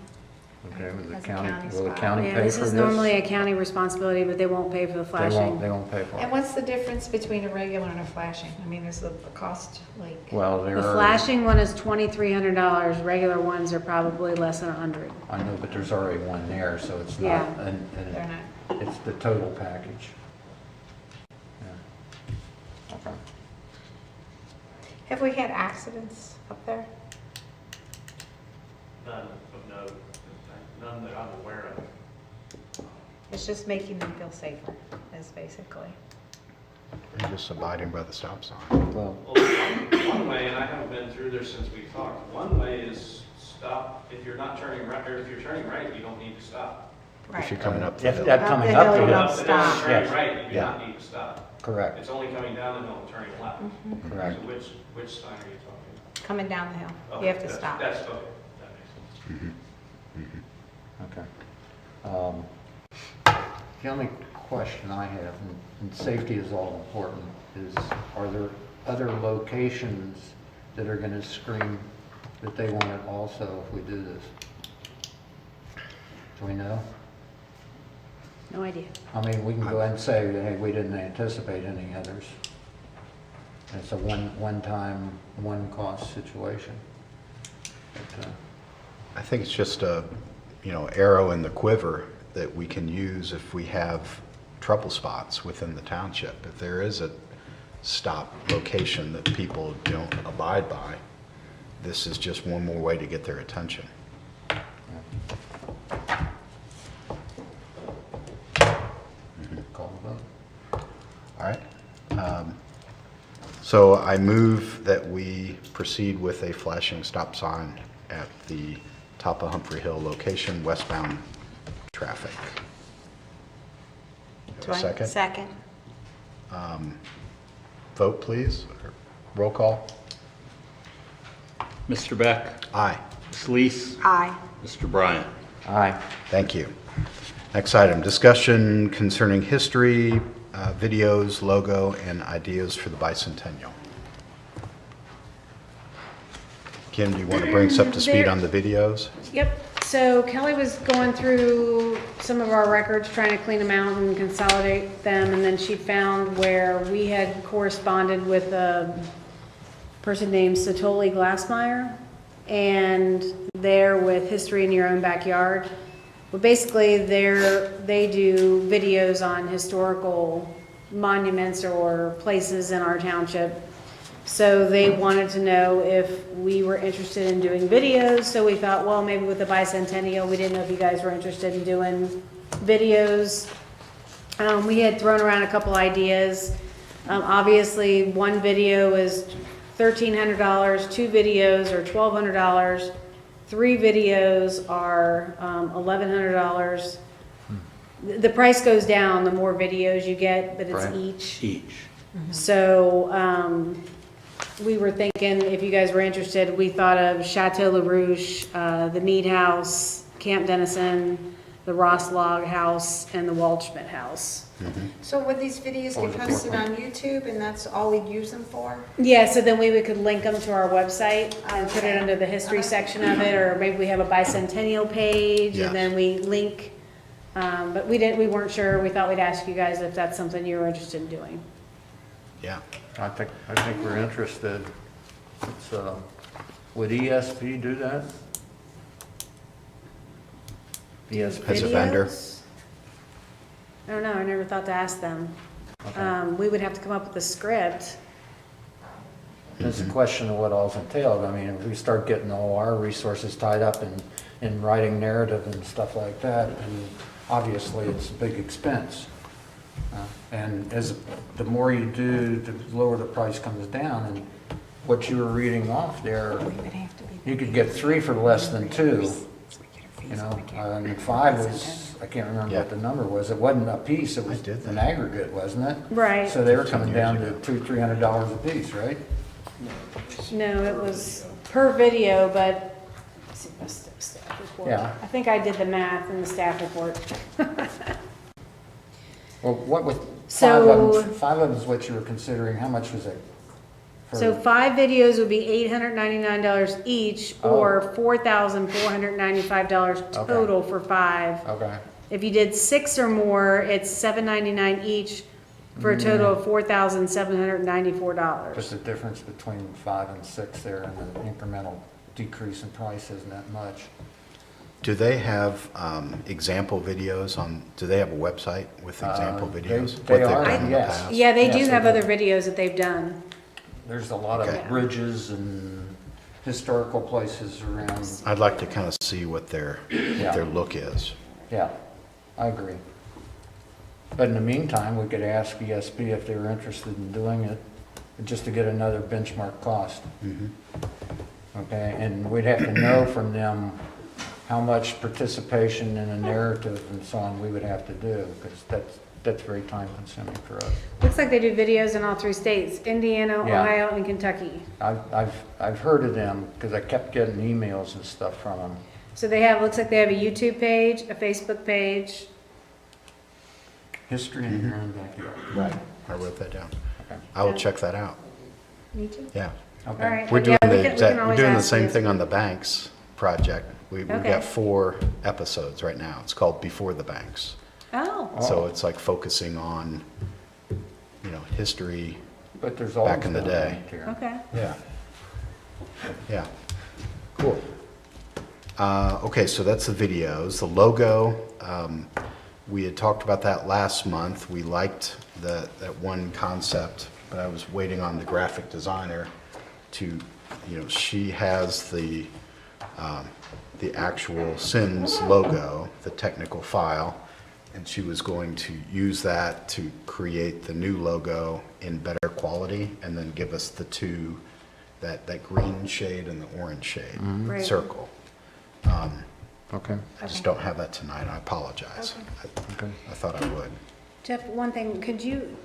Okay, will the That's a county, county will the spot. county Yeah, pay this for is this? normally a county responsibility, but they won't pay for the They won't, flashing. they won't pay for And it. what's the difference between a regular and a flashing? I mean, is the cost like, Well, there The are. flashing one is $2,300, regular ones are probably less than 100. I know, but there's already one there, so it's not, Yeah. and they're not? it's the total package. Yeah. Okay. Have we had accidents up there? None of note, none that I'm aware of. It's just making them feel safer, is basically. You're just abiding by the stop sign. Well, One way, and I haven't been through there since we talked, one way is stop, if you're not turning right, or if you're turning right, you don't need to stop. If you're coming up the if hill. that Up coming the up hill, the you hill. don't Up and down, stop. turning Yes. right, you do Yeah. not need to stop. Correct, It's only coming down the hill and turning left. correct. So which sign are you talking Coming down the hill, about? you have to That's- stop. That's, okay, that makes sense. Okay. The only question I have, and safety is all important, is are there other locations that are gonna scream that they want it also if we do this? Do we know? No idea. I mean, we can go ahead and say, hey, we didn't anticipate any others. It's a one-time, one-cost situation. But, I think it's just a, arrow in the quiver that we can use if we have trouble spots within the township. If there is a stop location that people don't abide by, this is just one more way to get their attention. Call the vote. All right. So I move that we proceed with a flashing stop sign at the top of Humphrey Hill location, westbound traffic. Do I- Second? Second. Vote, please. Roll call. Mr. Beck? Aye. Ms. Lees? Aye. Mr. Bryant? Aye. Thank you. Next item, discussion concerning history, videos, logo, and ideas for the bicentennial. Kim, do you want to bring us up to speed on the videos? Yep, so Kelly was going through some of our records, trying to clean them out and consolidate them, and then she found where we had corresponded with a person named Satoli Glassmeyer, and they're with History in Your Own Backyard. But basically, they do videos on historical monuments or places in our township. So they wanted to know if we were interested in doing videos, so we thought, well, maybe with the bicentennial, we didn't know if you guys were interested in doing videos. We had thrown around a couple ideas. Obviously, one video is $1,300, 2 videos are $1,200, 3 videos are $1,100. The price goes down the more videos you get, but it's Right. Each. So, we were thinking, if you guys were interested, we thought of Chateau LaRouche, the Mead House, Camp Dennison, the Ross Log House, and the Waldschmidt House. So would these videos get posted on YouTube and that's all we'd use them for? Yeah, so then we could link them to our website and put it under the history section of it, or maybe we have a bicentennial page, Yes. and then we link. But we weren't sure, we thought we'd ask you guys if that's something you were interested in doing. Yeah. I think we're interested. It's, would ESP do that? ESP. As a vendor? Videos? I don't know, I never thought to ask them. We would have to come up with a script. It's a question of what all's entailed. I mean, if we start getting all our resources tied up in writing narrative and stuff like that, and obviously it's a big expense. And as the more you do, the lower the price comes down. And what you were reading off there, you could get 3 for less than 2. And 5 was, I can't remember what the number was. It wasn't a piece, it was an aggregate, wasn't it? Right. So they were coming down to $200-300 a piece, right? No, it was per video, but, let's see, my staff report. Yeah. I think I did the math in the staff report. Well, what with So- 5 of them is what you were considering, how much was it? for- So 5 videos would be $899 each, or $4,495 total for 5. Okay, If you did 6 or more, it's $799 each, for a total of $4,794. just the difference between 5 and 6 there, and the incremental decrease in price isn't that much. Do they have example videos on, do they have a website with example They- videos? they What they've are, done in the yes. past? Yeah, they do Yes, have they other do. videos that they've done. There's a lot Okay. of bridges and historical places around, I'd like to kind of see what their look is. yeah, I agree. But in the meantime, we could ask ESP if they were interested in doing it, just to get another benchmark cost. Okay, and we'd have to know from them how much participation in a narrative and so on we would have to do, because that's very time consuming for us. Looks like they do videos in all 3 states, Indiana, Yeah. Ohio, and Kentucky. I've heard of them, because I kept getting emails and stuff from them. So they have, looks like they have a YouTube page, a Facebook page. History in your own backyard. Right. I wrote that down. Okay. I will check that out. Me too. Yeah. Okay. All right. We're but doing yeah, we the can exact, we're always doing the ask same you. thing on the Banks project. We've Okay. got 4 episodes right now. It's called Before the Banks. Oh, So it's like focusing on, history. But there's always Back in the been day. event here. okay. Yeah. Yeah. Cool. Okay, so that's the videos. The logo, we had talked about that last month. We liked that one concept, but I was waiting on the graphic designer to, she has the actual Symmes logo, the technical file, and she was going to use that to create the new logo in better quality and then give us the two, that green shade and the orange shade Right. circle. Okay. I just don't have that tonight. I apologize. I thought I would. Jeff, one thing, could you,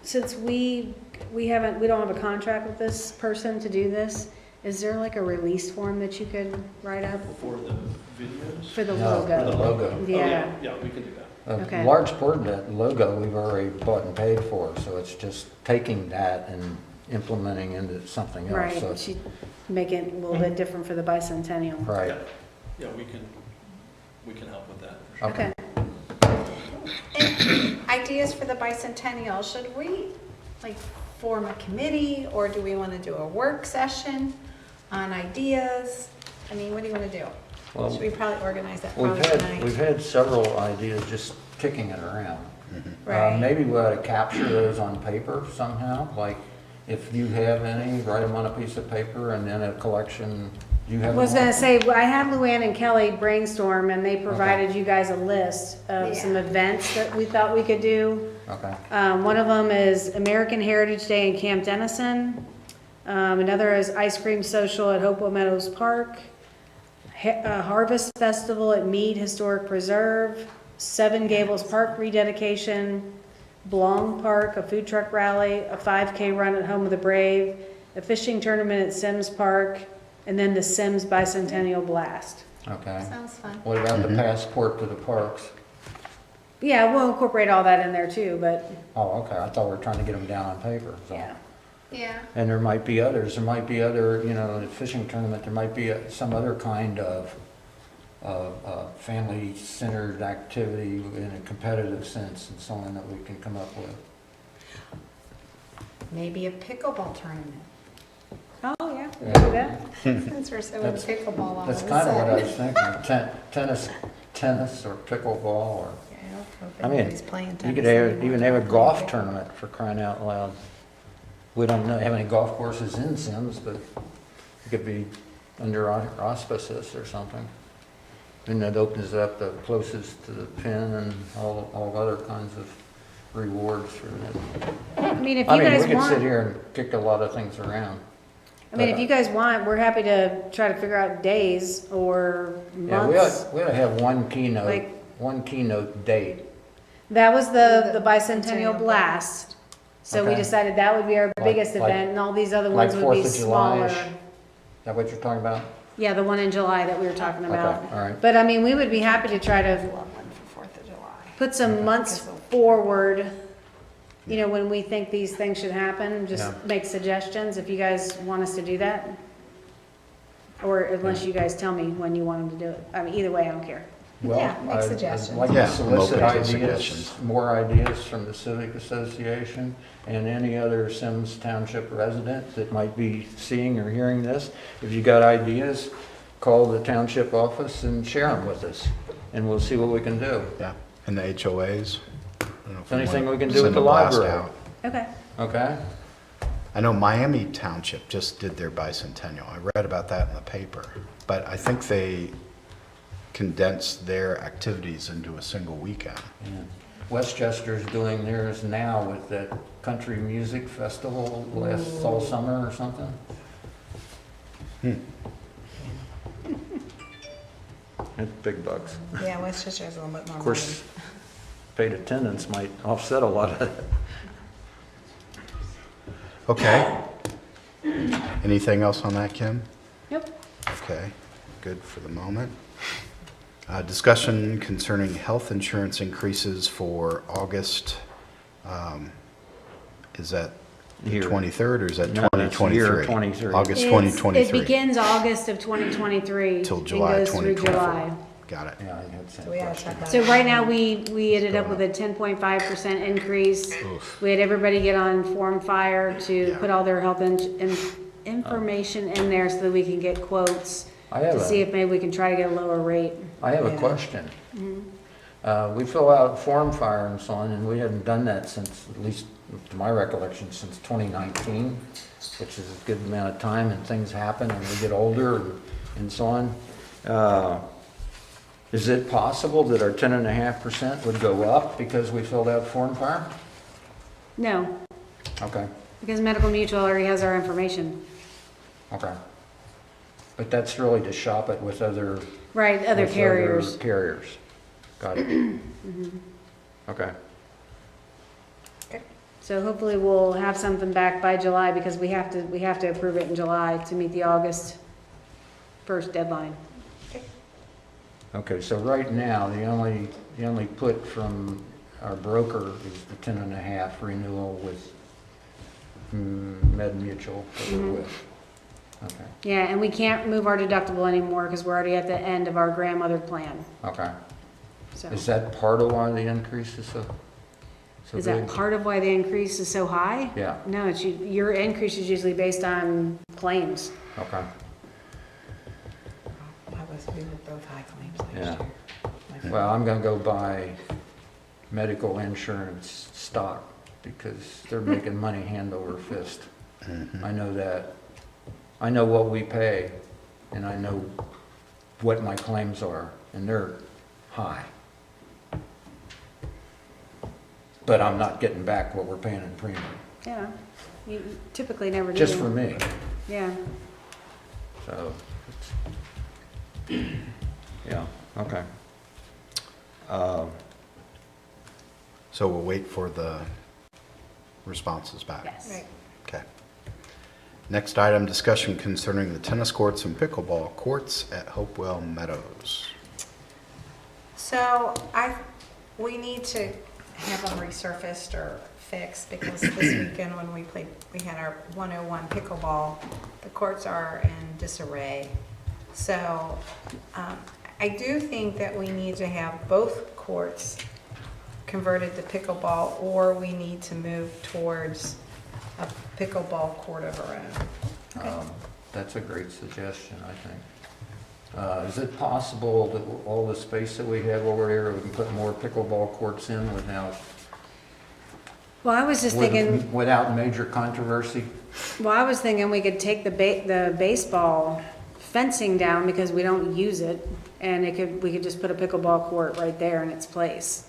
since we don't have a contract with this person to do this, is there like a release form that you could write up For the videos? for the No, logo? for the logo. Yeah. Yeah, we can do that. A Okay. large part of that logo we've already bought and paid for, so it's just taking that and implementing into something else. Right, So it's- she make it a little bit different for the bicentennial. Right. Yeah, we can help with that. for sure. Okay. And ideas for the bicentennial, should we form a committee, or do we want to do a work session on ideas? I mean, what do you want to do? Well, Should we probably organize that We've probably tonight? had several ideas just kicking it around. Right. Maybe we ought to capture those on paper somehow, like if you have any, write them on a piece of paper and then a collection. Do you I have? was them all? gonna say, I had Luann and Kelly brainstorm and they provided you guys a list of some Yeah. events that we thought we could do. Okay. One of them is American Heritage Day in Camp Dennison. Another is Ice Cream Social at Hopewell Meadows Park. Harvest Festival at Mead Historic Preserve. Seven Gables Park rededication. Blong Park, a food truck rally, a 5K run at Home of the Brave, a fishing tournament at Symmes Park, and then the Symmes Bicentennial Blast. Okay. Sounds fun. What about the passport to the parks? Yeah, we'll incorporate all that in there too, but Oh, okay, I thought we were trying to get them down on paper, so. yeah. Yeah. And there might be others, there might be other, the fishing tournament, there might be some other kind of family-centered activity in a competitive sense and so on that we can come up with. Maybe a pickleball tournament. Oh, yeah, we Yeah. can do that. Since we're so That's- into pickleball all That's of a kind of what I was sudden. thinking, tennis or pickleball or, Yeah, I hope I mean, anybody's playing you tennis could anymore. even have a golf tournament for crying out loud. We don't have any golf courses in Symmes, but it could be under auspices or something. And that opens up the closest to the pin and all other kinds of rewards for that. I mean, if I you mean, guys we could sit want, here and kick a lot of things around. I mean, if you guys want, we're happy to try to figure out days or Yeah, months. we ought to have one Like- keynote date. That was the The bicentennial bicentennial blast. So we Okay. decided that would be our Like- biggest like- event and all these other Like ones would be 4th of July-ish? smaller. Is that what you're talking about? Yeah, the one in July that we were talking about. Okay, all right. But I mean, we would be happy to try to Love one for 4th of July. put some months forward, when we think these things should happen, just Yeah. make suggestions if you guys want us to do that. Or unless you guys tell me when you want them to do it. I mean, either way, I don't care. Well, Yeah, make I'd suggestions. like Yeah, to I'm solicit open to ideas, suggestions. more ideas from the Civic Association and any other Symmes Township resident that might be seeing or hearing this. If you got ideas, call the township office and share them with us, and we'll see what we can do. Yeah, and the HOAs. If Anything wanna we can do with send the a blast library. out. Okay. Okay? I know Miami Township just did their bicentennial. I read about that in the paper. But I think they condensed their activities into a single weekend. Yeah. Westchester's doing theirs now with that country music festival all summer or something. It's big bucks. Yeah, Westchester has a little bit more Of course, paid attendance might offset a lot of it. Okay. Anything else on that, Kim? Nope. Okay, good for the moment. Discussion concerning health insurance increases for August. Is that the Year. 23rd or is that No, that's 2023? year 23. August It 2023. begins August of 2023. Till and July goes through 2024. July. got it. Yeah, I had the same So we gotta question. check that. So right now, we ended up with a 10.5% increase. We had everybody get on Form Fire to Yeah. put all their health information in there so that we can get quotes I have to see a, if maybe we can try to get a lower rate. I have a question. We fill out form fire and so on, and we hadn't done that since, at least to my recollection, since 2019, which is a good amount of time, and things happen, and we get older and so on. Is it possible that our 10.5% would go up because we filled out form fire? No, Okay, because Medical Mutual already has our information. okay. But that's really to shop it with other. Right, other with carriers. Carriers. Got it. Okay. So hopefully we'll have something back by July because we have to approve it in July to meet the August 1st deadline. Okay, so right now, the only put from our broker is the 10.5 renewal with Med Mutual that we're with. Okay, Yeah, and we can't move our deductible anymore because we're already at the end of our grandmother plan. okay. So Is that part of why the increase is so is big? that part of why the increase is so high? Yeah, No, it's your increase is usually based on claims. okay, We were both high claims yeah. last year. Well, I'm gonna go buy medical insurance stock because they're making money hand over fist. I know that. I know what we pay, and I know what my claims are, and they're high. But I'm not getting back what we're paying in premium, Yeah, you typically never do. just for me, Yeah. so. Yeah, okay. So we'll wait for the responses back. Yes. Right. Okay. Next item, discussion concerning the tennis courts and pickleball courts at Hopewell Meadows. So we need to have them resurfaced or fixed because this weekend when we had our 101 pickleball, the courts are in disarray. So I do think that we need to have both courts converted to pickleball, or we need to move towards a pickleball court of our own. That's a great suggestion, I think. Is it possible that all the space that we have over here, we can put more pickleball courts in without, Well, I was just thinking, without major controversy? we could take the baseball fencing down because we don't use it, and we could just put a pickleball court right there in its place.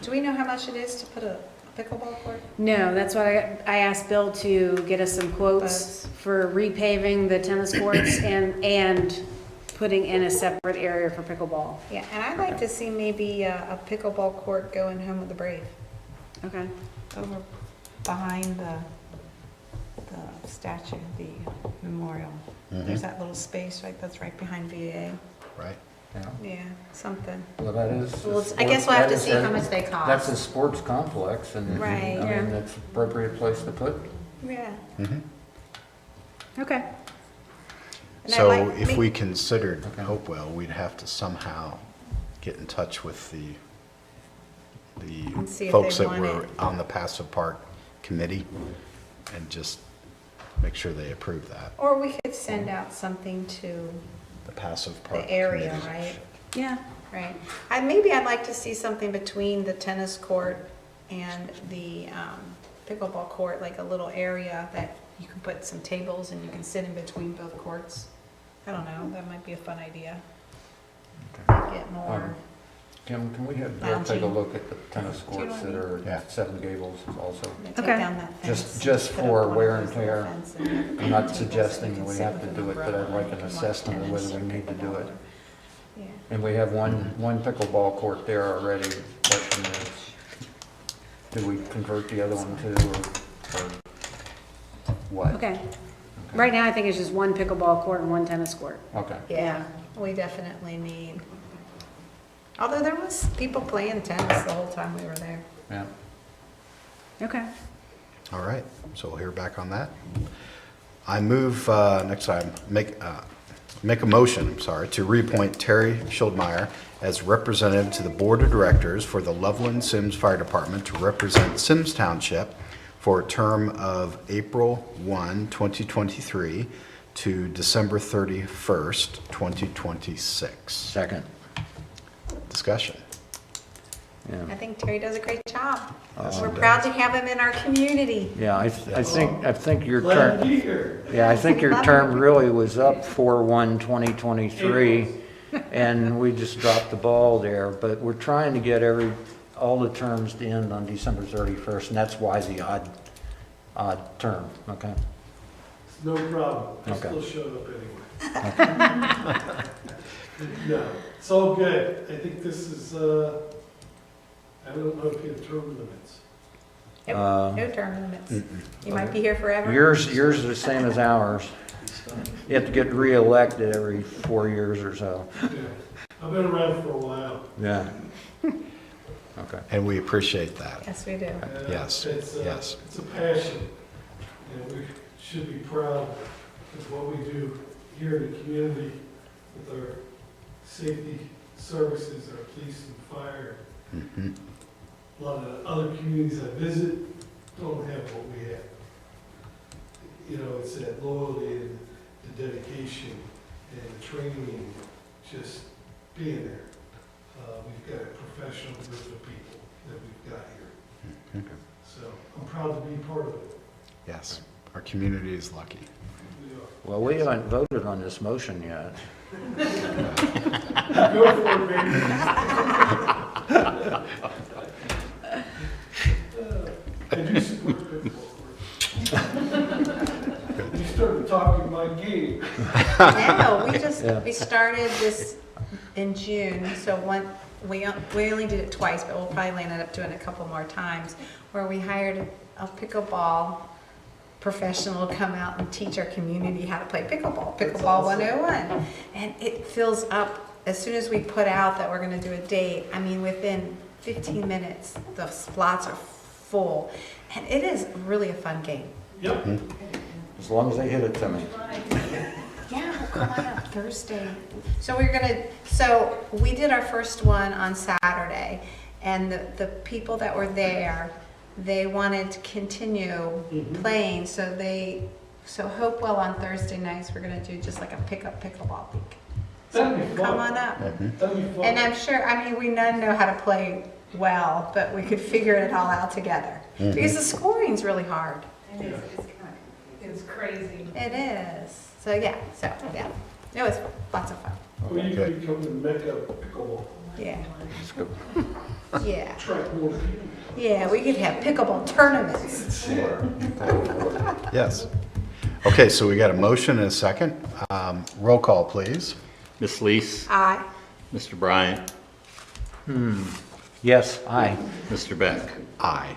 Do we know how much it is to put a pickleball court? No, that's why I asked Bill to get us some quotes for repaving the tennis courts and putting in a separate area for pickleball. Yeah, and I'd like to see maybe a pickleball court going home with the Brave, Okay. over behind the statue, the memorial. There's that little space, right, that's right behind VA. Right? Yeah. Yeah, something. Well, that is. Well, I guess we'll have to see how much they cost. That's a sports complex, and, Right. I mean, that's appropriate place to put. Yeah. Okay. And I'd So like- if we considered Hopewell, we'd have to somehow get in touch with the And see if folks they that want were it. on the passive park committee and just make sure they approve that. Or we could send out something to The passive park the area, committee. right? Yeah. Right. Maybe I'd like to see something between the tennis court and the pickleball court, like a little area that you can put some tables and you can sit in between both courts. I don't know, that might be a fun idea. Get more, Can we have Bill take a Lounging. look at the tennis Do you know courts what I that are Yeah. at Seven Gables also? take Okay. down that fence. Just put up for one of wear and those little tear. fence and have I'm not tables so you suggesting can we sit have to with do an it, but I'd umbrella like and an you can watch assessment of tennis whether or we need to do it. pickleball. Yeah. And we have one pickleball court there already. Question is, do we convert the other one too, or what? Okay. Right now, I think it's just one pickleball court and one tennis court. Okay. Yeah, we definitely need, although there was people playing tennis the whole time we were there. Yeah. Okay. All right, so we'll hear back on that. I move, next item, make a motion, I'm sorry, to reappoint Terry Schildmeyer as representative to the Board of Directors for the Loveland Symmes Fire Department to represent Symmes Township for a term of April 1, 2023 to December 31st, 2026. Second. Discussion. I think Terry does a great job. Yes, We're he proud does. to have him in our community. Yeah, I think your Glad to term, be here. yeah, I think your term really was up 4/1/2023, and we just dropped the ball there, but we're trying to get all the terms to end on December 31st, and that's why the odd term, okay? No problem. I Okay. still showed up anyway. No, it's all good. I think this is, I don't know if you have term limits. No term limits. You might be here forever. Yours is the same as ours. You have to get reelected every 4 years or so. Yeah. I've been around for a while. Yeah. Okay. And we appreciate that. Yes, we do. Yes, It's, yes. It's a passion, and we should be proud of what we do here in the community with our safety services, our police and fire. Mhm. A lot of the other communities I visit don't have what we have. You know, it's that loyalty and the dedication and the training, just being there. We've got a professional group of people that we've got here. Mhm. So I'm proud to be part of it. Yes, our community is lucky. We are. Well, we haven't voted on this motion yet. Go for it, baby. I do support pickleball. You started talking my game. No, we started this in June, so we only did it twice, but we'll probably end up doing it a couple more times, where we hired a pickleball professional to come out and teach our community how to play pickleball, Pickleball 101. And it fills up, as soon as we put out that we're gonna do a date, I mean, within 15 minutes, the slots are full. And it is really a fun game. Yep. As long as they hit it to me. Yeah, we'll come on up Thursday. So we did our first one on Saturday, and the people that were there, they wanted to continue playing, so Hopewell on Thursday nights, we're gonna do just like a pickup pickleball week. That'd be fun. Come on up. That'd be fun. And I'm sure, I mean, we none know how to play well, but we could figure it all out together. Because the scoring's really hard. It is, it's kind of, it's crazy. It is. It was lots of fun. We need to become the mecca of pickleball. Yeah. Let's go. Yeah. Attract more people. Yeah, we could have pickleball tournaments. Yes. Okay, so we got a motion and a second. Roll call, please. Ms. Lees, Aye. Mr. Bryant, Yes, aye. Mr. Beck. Aye.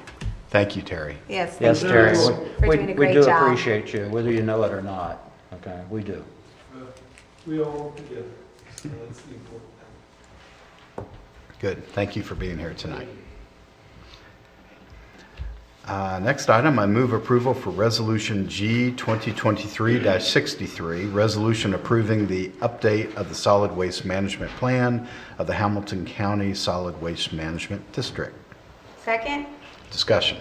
Thank you, Terry. Yes, Yes, thank Terry. you. We're doing a We great do job. appreciate you, whether you know it or not. Okay, we do. We all work together, so that's the important thing. Good. Thank you for being here tonight. Next item, I move approval for Resolution G 2023-63, resolution approving the update of the solid waste management plan of the Hamilton County Solid Waste Management District. Second? Discussion.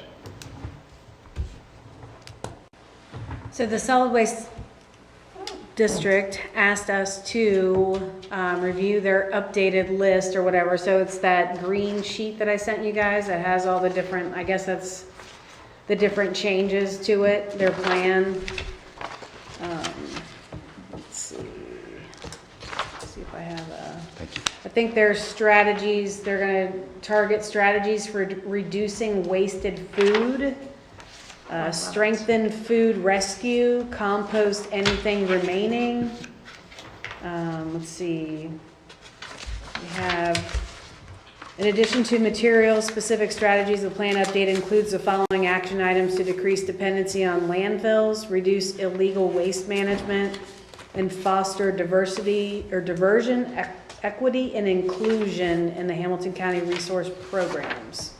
So the solid waste district asked us to review their updated list or whatever. So it's that green sheet that I sent you guys that has all the different, I guess that's the different changes to it, their plan. Let's see if I have a. Thank you. I think there's strategies, they're gonna target strategies for reducing wasted food, strengthen food rescue, compost anything remaining. Let's see. We have, in addition to material-specific strategies, the plan update includes the following action items to decrease dependency on landfills, reduce illegal waste management, and foster diversity or diversion, equity, and inclusion in the Hamilton County resource programs.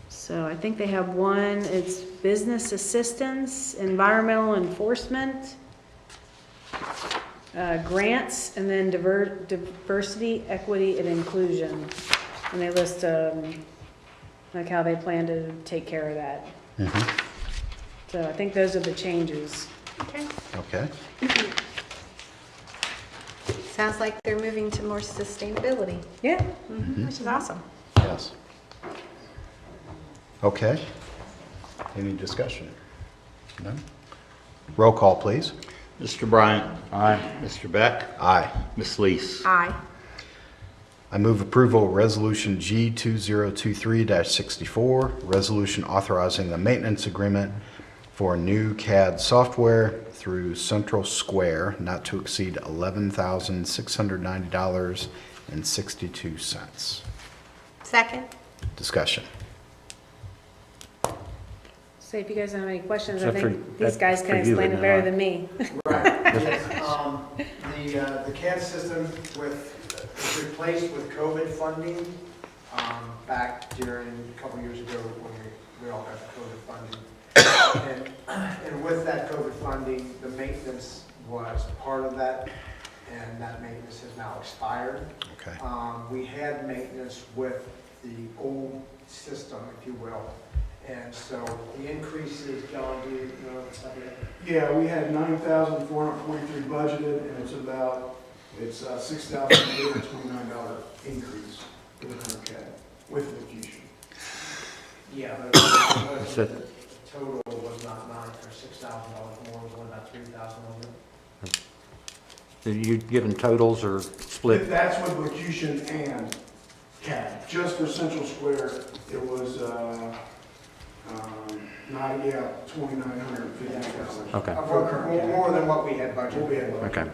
So I think they have one, it's business assistance, environmental enforcement, grants, and then diversity, equity, and inclusion. And they list, like how they plan to take care of that. So I think those are the changes. Okay. Okay. Sounds like they're moving to more sustainability, Yeah. which is awesome. Yes. Okay. Any discussion? No? Roll call, please. Mr. Bryant? Aye. Mr. Beck? Aye. Ms. Lees? Aye. I move approval of Resolution G 2023-64, resolution authorizing the maintenance agreement for new CAD software through Central Square, not to exceed $11,690.62. Second? Discussion. So if you guys don't have any questions, I Except for- think these that's guys can for you, explain it isn't better it? than me. The CAD system was replaced with COVID funding back during, a couple years ago when we all got the COVID funding. And with that COVID funding, the maintenance was part of that, and that maintenance has now expired. Okay. We had maintenance with the old system, if you will. And so the increases, John, do you know something? Yeah, we had 9,443 budgeted, and it's $6,829 increase for the current CAD with the fusion. Yeah, but the total was not $6,000 more, it was only about $3,000 over. Are you giving totals or split? That's with locution and CAD. Just for Central Square, it was, $2,950. Okay. More than what we had budgeted. What we had budgeted. Okay.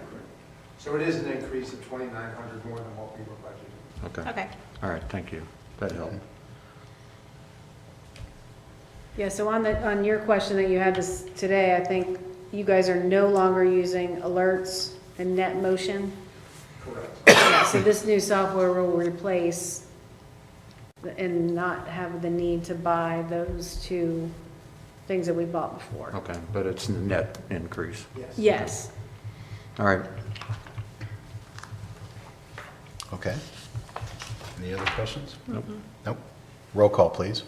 So it is an increase of 2,900 more than what we were budgeting. Okay. Okay. All right, thank you. That helped. Yeah, so on your question that you had this today, I think you guys are no longer using alerts and net motion. Correct. Yeah, so this new software will replace and not have the need to buy those two things that we bought before. Okay, but it's a net increase. Yes. Yes. All right. Okay. Any other questions? Nope. Nope. Roll call, please.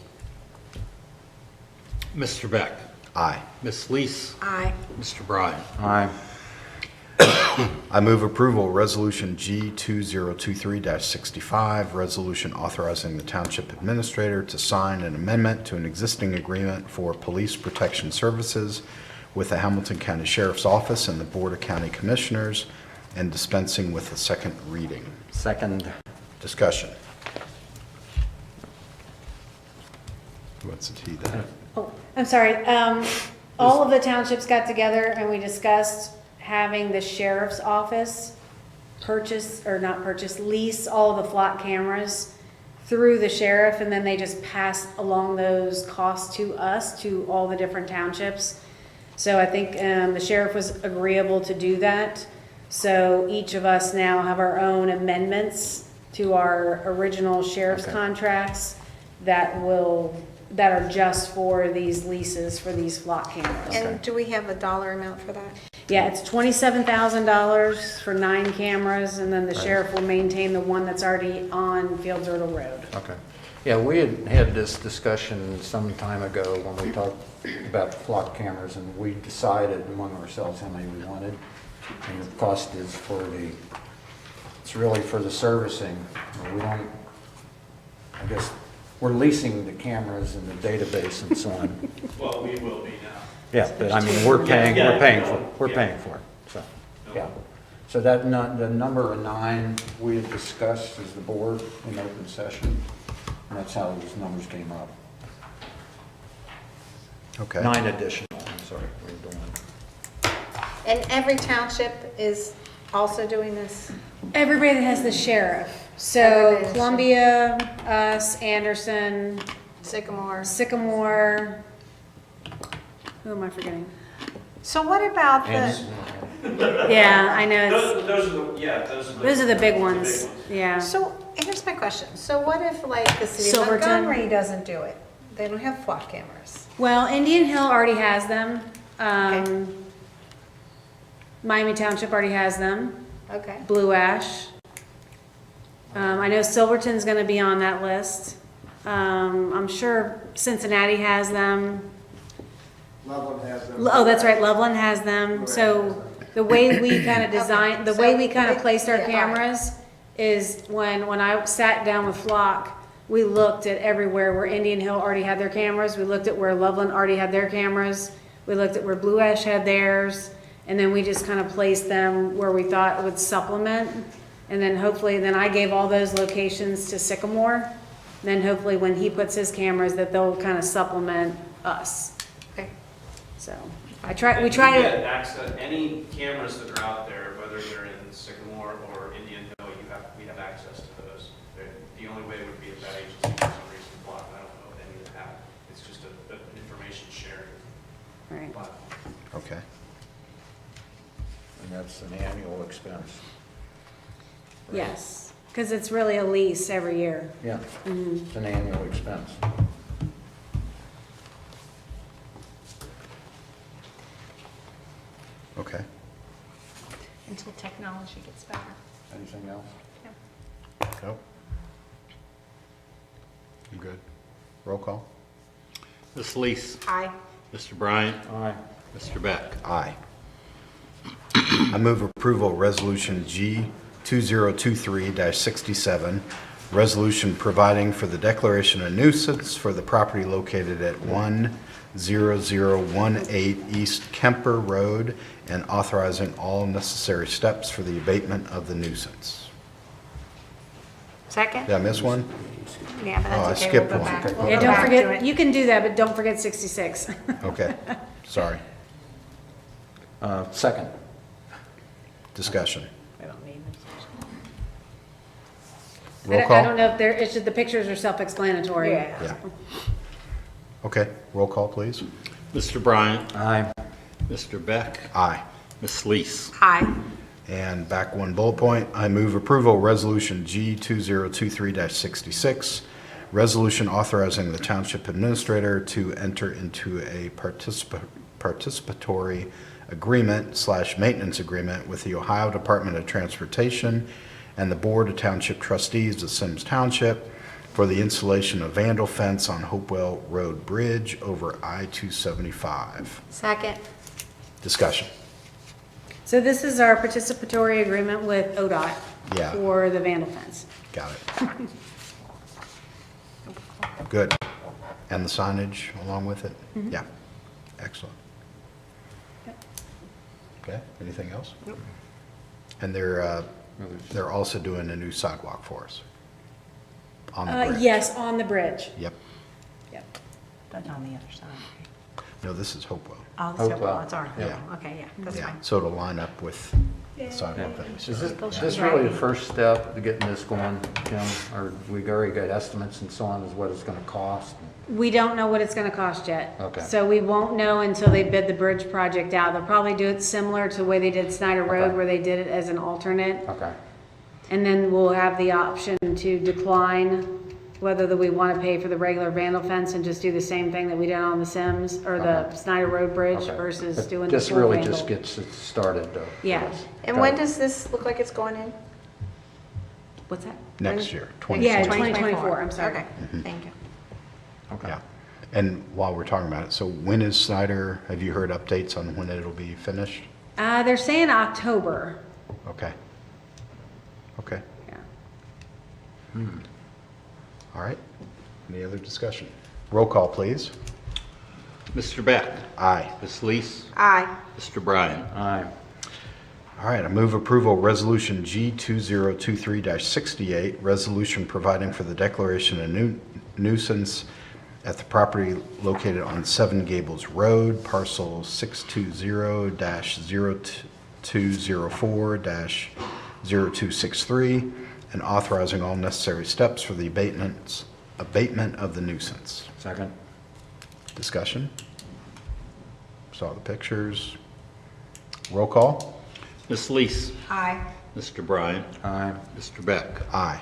Mr. Beck? Aye. Ms. Lees? Aye. Mr. Bryant? Aye. I move approval of Resolution G 2023-65, resolution authorizing the Township Administrator to sign an amendment to an existing agreement for police protection services with the Hamilton County Sheriff's Office and the Board of County Commissioners, and dispensing with the second reading. Second. Discussion. Who wants to tee that? Oh, I'm sorry. All of the townships got together and we discussed having the sheriff's office lease all the flock cameras through the sheriff, and then they just pass along those costs to us, to all the different townships. So I think the sheriff was agreeable to do that. So each of us now have our own amendments to our original sheriff's contracts that are just for these leases for these flock cameras. And do we have a dollar amount for that? Yeah, it's $27,000 for 9 cameras, and then the sheriff will maintain the one that's already on Fields Erdel Road. Okay. Yeah, we had this discussion some time ago when we talked about the flock cameras, and we decided among ourselves how many we wanted. And the cost is it's really for the servicing. We don't, I guess, we're leasing the cameras and the database and so on. Well, we will be now. Yeah, but I mean, we're paying for it, so, yeah. So that, the number of 9 we had discussed as the board in open session, and that's how those numbers came up. Okay. 9 additional, I'm sorry, we're doing. And every township is also doing this? Everybody that has the sheriff. So Everybody has Columbia, us, Anderson, Sycamore. Who am I forgetting? So what about the, Yeah, I know. Those Those are the big ones. Yeah. so here's my question. So what if like the city of Silverton. Montgomery doesn't do it? They don't have flock cameras. Well, Indian Hill already has them. Miami Township already has them. Okay. Blue Ash. I know Silverton's gonna be on that list. I'm sure Cincinnati has them. Loveland has them. Oh, that's right, Loveland has them. So the way we kind of design, the way we kind of placed our cameras is when I sat down with Flock, we looked at everywhere where Indian Hill already had their cameras. We looked at where Loveland already had their cameras. We looked at where Blue Ash had theirs. And then we just kind of placed them where we thought it would supplement. And then hopefully, then I gave all those locations to Sycamore. Then hopefully when he puts his cameras, that they'll kind of supplement us. Okay. So we You try get to, access, any cameras that are out there, whether they're in Sycamore or Indian Hill, we have access to those. The only way would be if that agency for some reason blocked. I don't know if any of that. It's just an information sharing right. platform. Okay. And that's an annual expense. Yes, because it's really a lease every year. Yeah, Mhm. it's an annual expense. Okay. Until technology gets better. Anything else? Nope. You good? Roll call? Ms. Lees, Aye. Mr. Bryant, Aye. Mr. Beck. Aye. I move approval of Resolution G 2023-67, resolution providing for the declaration of nuisance for the property located at 10018 East Kemper Road and authorizing all necessary steps for the abatement of the nuisance. Second? Did I miss one? Yeah, but Oh, I that's okay. skipped We'll go one. back. Okay. We'll Yeah, go don't back to forget, it. you can do that, but don't forget 66. Okay, sorry. Second. Discussion. I don't need this. Roll I don't call? know if they're, it's just, the pictures are self-explanatory. Yeah. Yeah. Okay, roll call, please. Mr. Bryant, Aye. Mr. Beck, Aye. Ms. Lees. Aye. And back one bullet point, I move approval of Resolution G 2023-66, resolution authorizing the Township Administrator to enter into a participatory agreement/maintenance agreement with the Ohio Department of Transportation and the Board of Township Trustees of Symmes Township for the installation of vandal fence on Hopewell Road Bridge over I-275. Second? Discussion. So this is our participatory agreement with ODOT Yeah. for the vandal fence. Got it. Good. And the signage along with it? Yeah. Excellent. Okay, anything else? Nope. And they're also doing a new sidewalk for us on the bridge. Yes, on the bridge. Yep. Yep. That's on the other side. No, this is Hopewell. Oh, Hopewell. it's our, Yeah. okay, yeah, that's Yeah, fine. so it'll line up with the sidewalk that we Is started. this really the first step to getting this going, Kim? Or we already got estimates and so on as what it's gonna cost? We don't know what it's gonna cost yet. Okay. So we won't know until they bid the bridge project out. They'll probably do it similar to the way they did Snyder Road, Okay. where they did it as an alternate. Okay, And then we'll have the option to decline whether we want to pay for the regular vandal fence and just do the same thing that we did on the Sims or the Okay. Snyder Road Bridge okay. versus But doing the this full really vandal. just gets it started though. Yeah. And when does this look like it's going in? What's that? Next year, Yeah, 2020. 2024, I'm sorry. Okay, thank you. Okay. Yeah. And while we're talking about it, so when is Snyder, have you heard updates on when it'll be finished? They're saying October. Okay. Okay, Yeah. all right. Any other discussion? Roll call, please. Mr. Beck, Aye. Ms. Lees, Aye. Mr. Bryant. Aye. All right, I move approval of Resolution G 2023-68, resolution providing for the declaration of nuisance at the property located on Seven Gables Road, parcel 620-0204-0263, and authorizing all necessary steps for the abatement of the nuisance. Second. Discussion? Saw the pictures. Roll call? Ms. Lees, Aye. Mr. Bryant, Aye. Mr. Beck. Aye.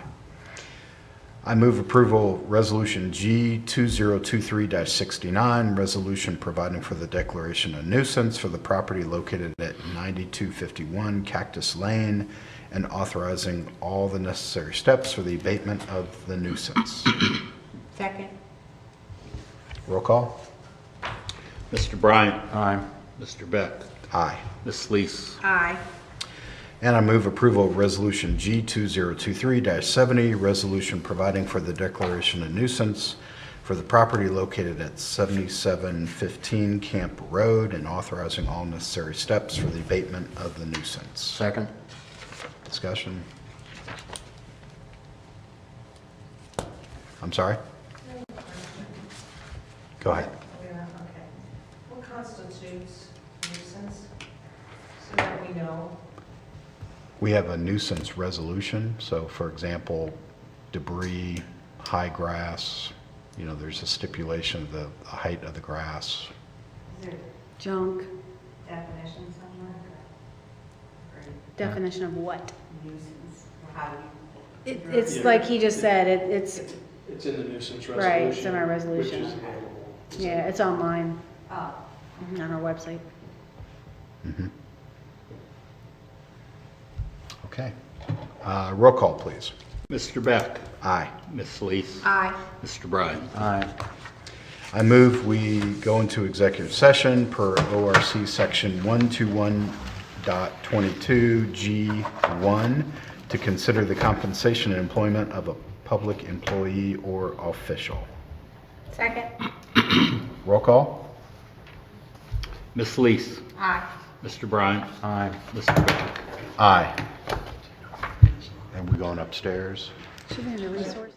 I move approval Resolution G 2023-69, resolution providing for the declaration of nuisance for the property located at 9251 Cactus Lane and authorizing all the necessary steps for the abatement of the nuisance. Second. Roll call. Mr. Bryant. Aye. Mr. Beck. Aye. Ms. Lees. Aye. And I move approval of Resolution G 2023-70, resolution providing for the declaration of nuisance for the property located at 7715 Camp Road and authorizing all necessary steps for the abatement of the nuisance. Second? Discussion? I'm sorry? Go ahead. Yeah, okay. What constitutes nuisance? So that we know. We have a nuisance resolution. So for example, debris, high grass, there's a stipulation of the height of the grass. Is there Junk, definition somewhere? Or definition of what? nuisance? Or how do you? It's Yeah. like he just said, it's, It's in the nuisance resolution. Right, it's in our resolution. Which is available. yeah, it's online Oh, on our website. Mhm. Okay. Roll call, please. Mr. Beck. Aye. Ms. Lees. Aye. Mr. Bryant. Aye. I move we go into executive session per ORC Section 121.22G1 to consider the compensation and employment of a public employee or official. Second. Roll call? Ms. Lees. Aye. Mr. Bryant. Aye. Mr. Beck. Aye. And we going upstairs? Should be in the resource.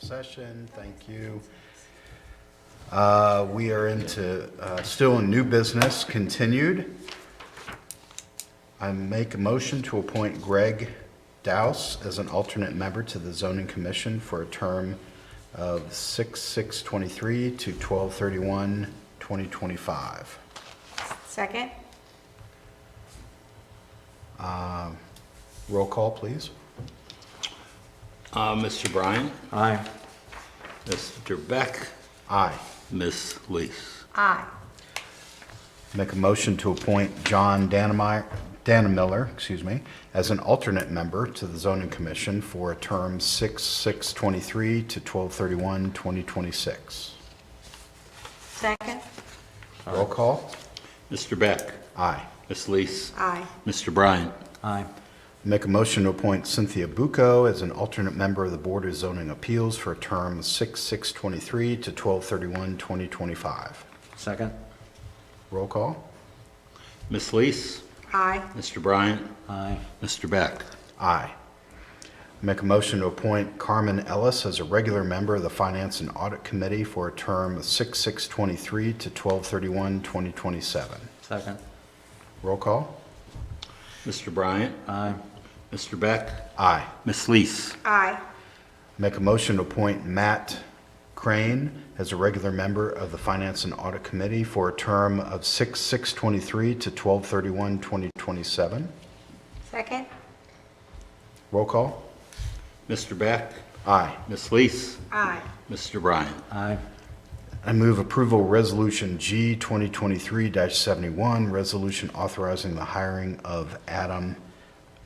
executive session. Thank you. We are into, still in new business, continued. I make a motion to appoint Greg Douse as an alternate member to the Zoning Commission for a term of 6/6/23 to 12/31/2025. Second? Roll call, please. Mr. Bryan, Aye. Mr. Beck, Aye. Ms. Lees. Aye. Make a motion to appoint John Dannemiller, as an alternate member to the Zoning Commission for a term 6/6/23 to 12/31/2026. Second? Roll call. Mr. Beck, Aye. Ms. Lees, Aye. Mr. Bryan, Aye. Make a motion to appoint Cynthia Bucco as an alternate member of the Board of Zoning Appeals for a term 6/6/23 to 12/31/2025. Second. Roll call. Ms. Lees, Aye. Mr. Bryan, Aye. Mr. Beck, Aye. Make a motion to appoint Carmen Ellis as a regular member of the Finance and Audit Committee for a term of 6/6/23 to 12/31/2027. Second. Roll call. Mr. Bryan, Aye. Mr. Beck, Aye. Ms. Lees, Aye. Make a motion to appoint Matt Crane as a regular member of the Finance and Audit Committee for a term of 6/6/23 to 12/31/2027. Second? Roll call. Mr. Beck, Aye. Ms. Lees, Aye. Mr. Bryan, Aye. I move approval Resolution G 2023-71, resolution authorizing the hiring of Adam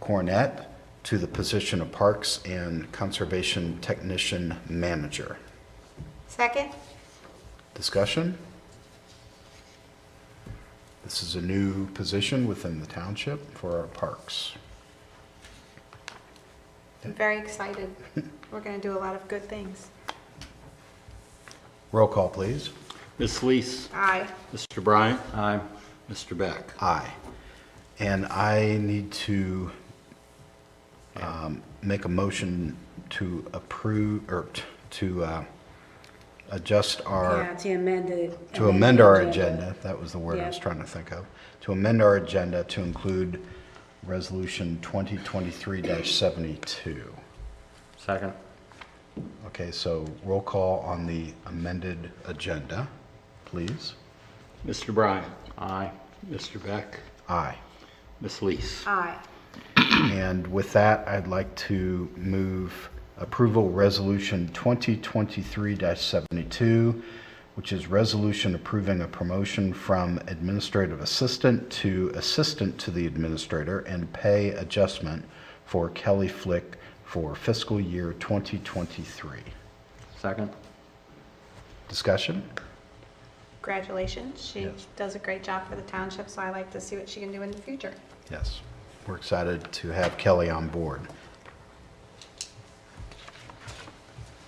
Cornett to the position of Parks and Conservation Technician Manager. Second? Discussion? This is a new position within the township for our parks. I'm very excited. We're going to do a lot of good things. Roll call, please. Ms. Lees, Aye. Mr. Bryan, Aye. Mr. Beck. Aye. And I need to make a motion to approve, or to adjust our, Yeah, to amend it. to amend our agenda. That was the word I was Yep. trying to think of. To amend our agenda to include Resolution 2023-72. Second. Okay, so roll call on the amended agenda, please. Mr. Bryan, Aye. Mr. Beck, Aye. Ms. Lees. Aye. And with that, I'd like to move approval Resolution 2023-72, which is resolution approving a promotion from administrative assistant to the administrator and pay adjustment for Kelly Flick for fiscal year 2023. Second. Discussion? Congratulations. She Yes. does a great job for the township, so I like to see what she can do in the future. Yes. We're excited to have Kelly on board.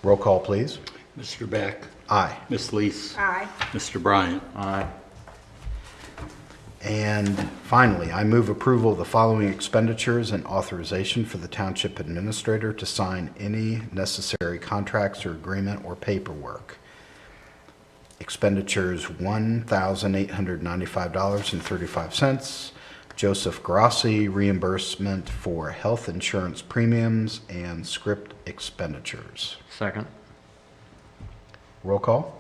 Roll call, please. Mr. Beck, Aye. Ms. Lees, Aye. Mr. Bryan, Aye. And finally, I move approval of the following expenditures and authorization for the township administrator to sign any necessary contracts or agreement or paperwork. Expenditures $1,895.35. Joseph Grassi reimbursement for health insurance premiums and script expenditures. Second. Roll call.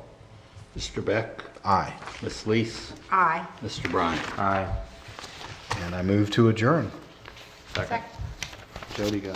Mr. Beck, Aye. Ms. Lees, Aye. Mr. Bryan. Aye. And I move to adjourn. Second. Jody go.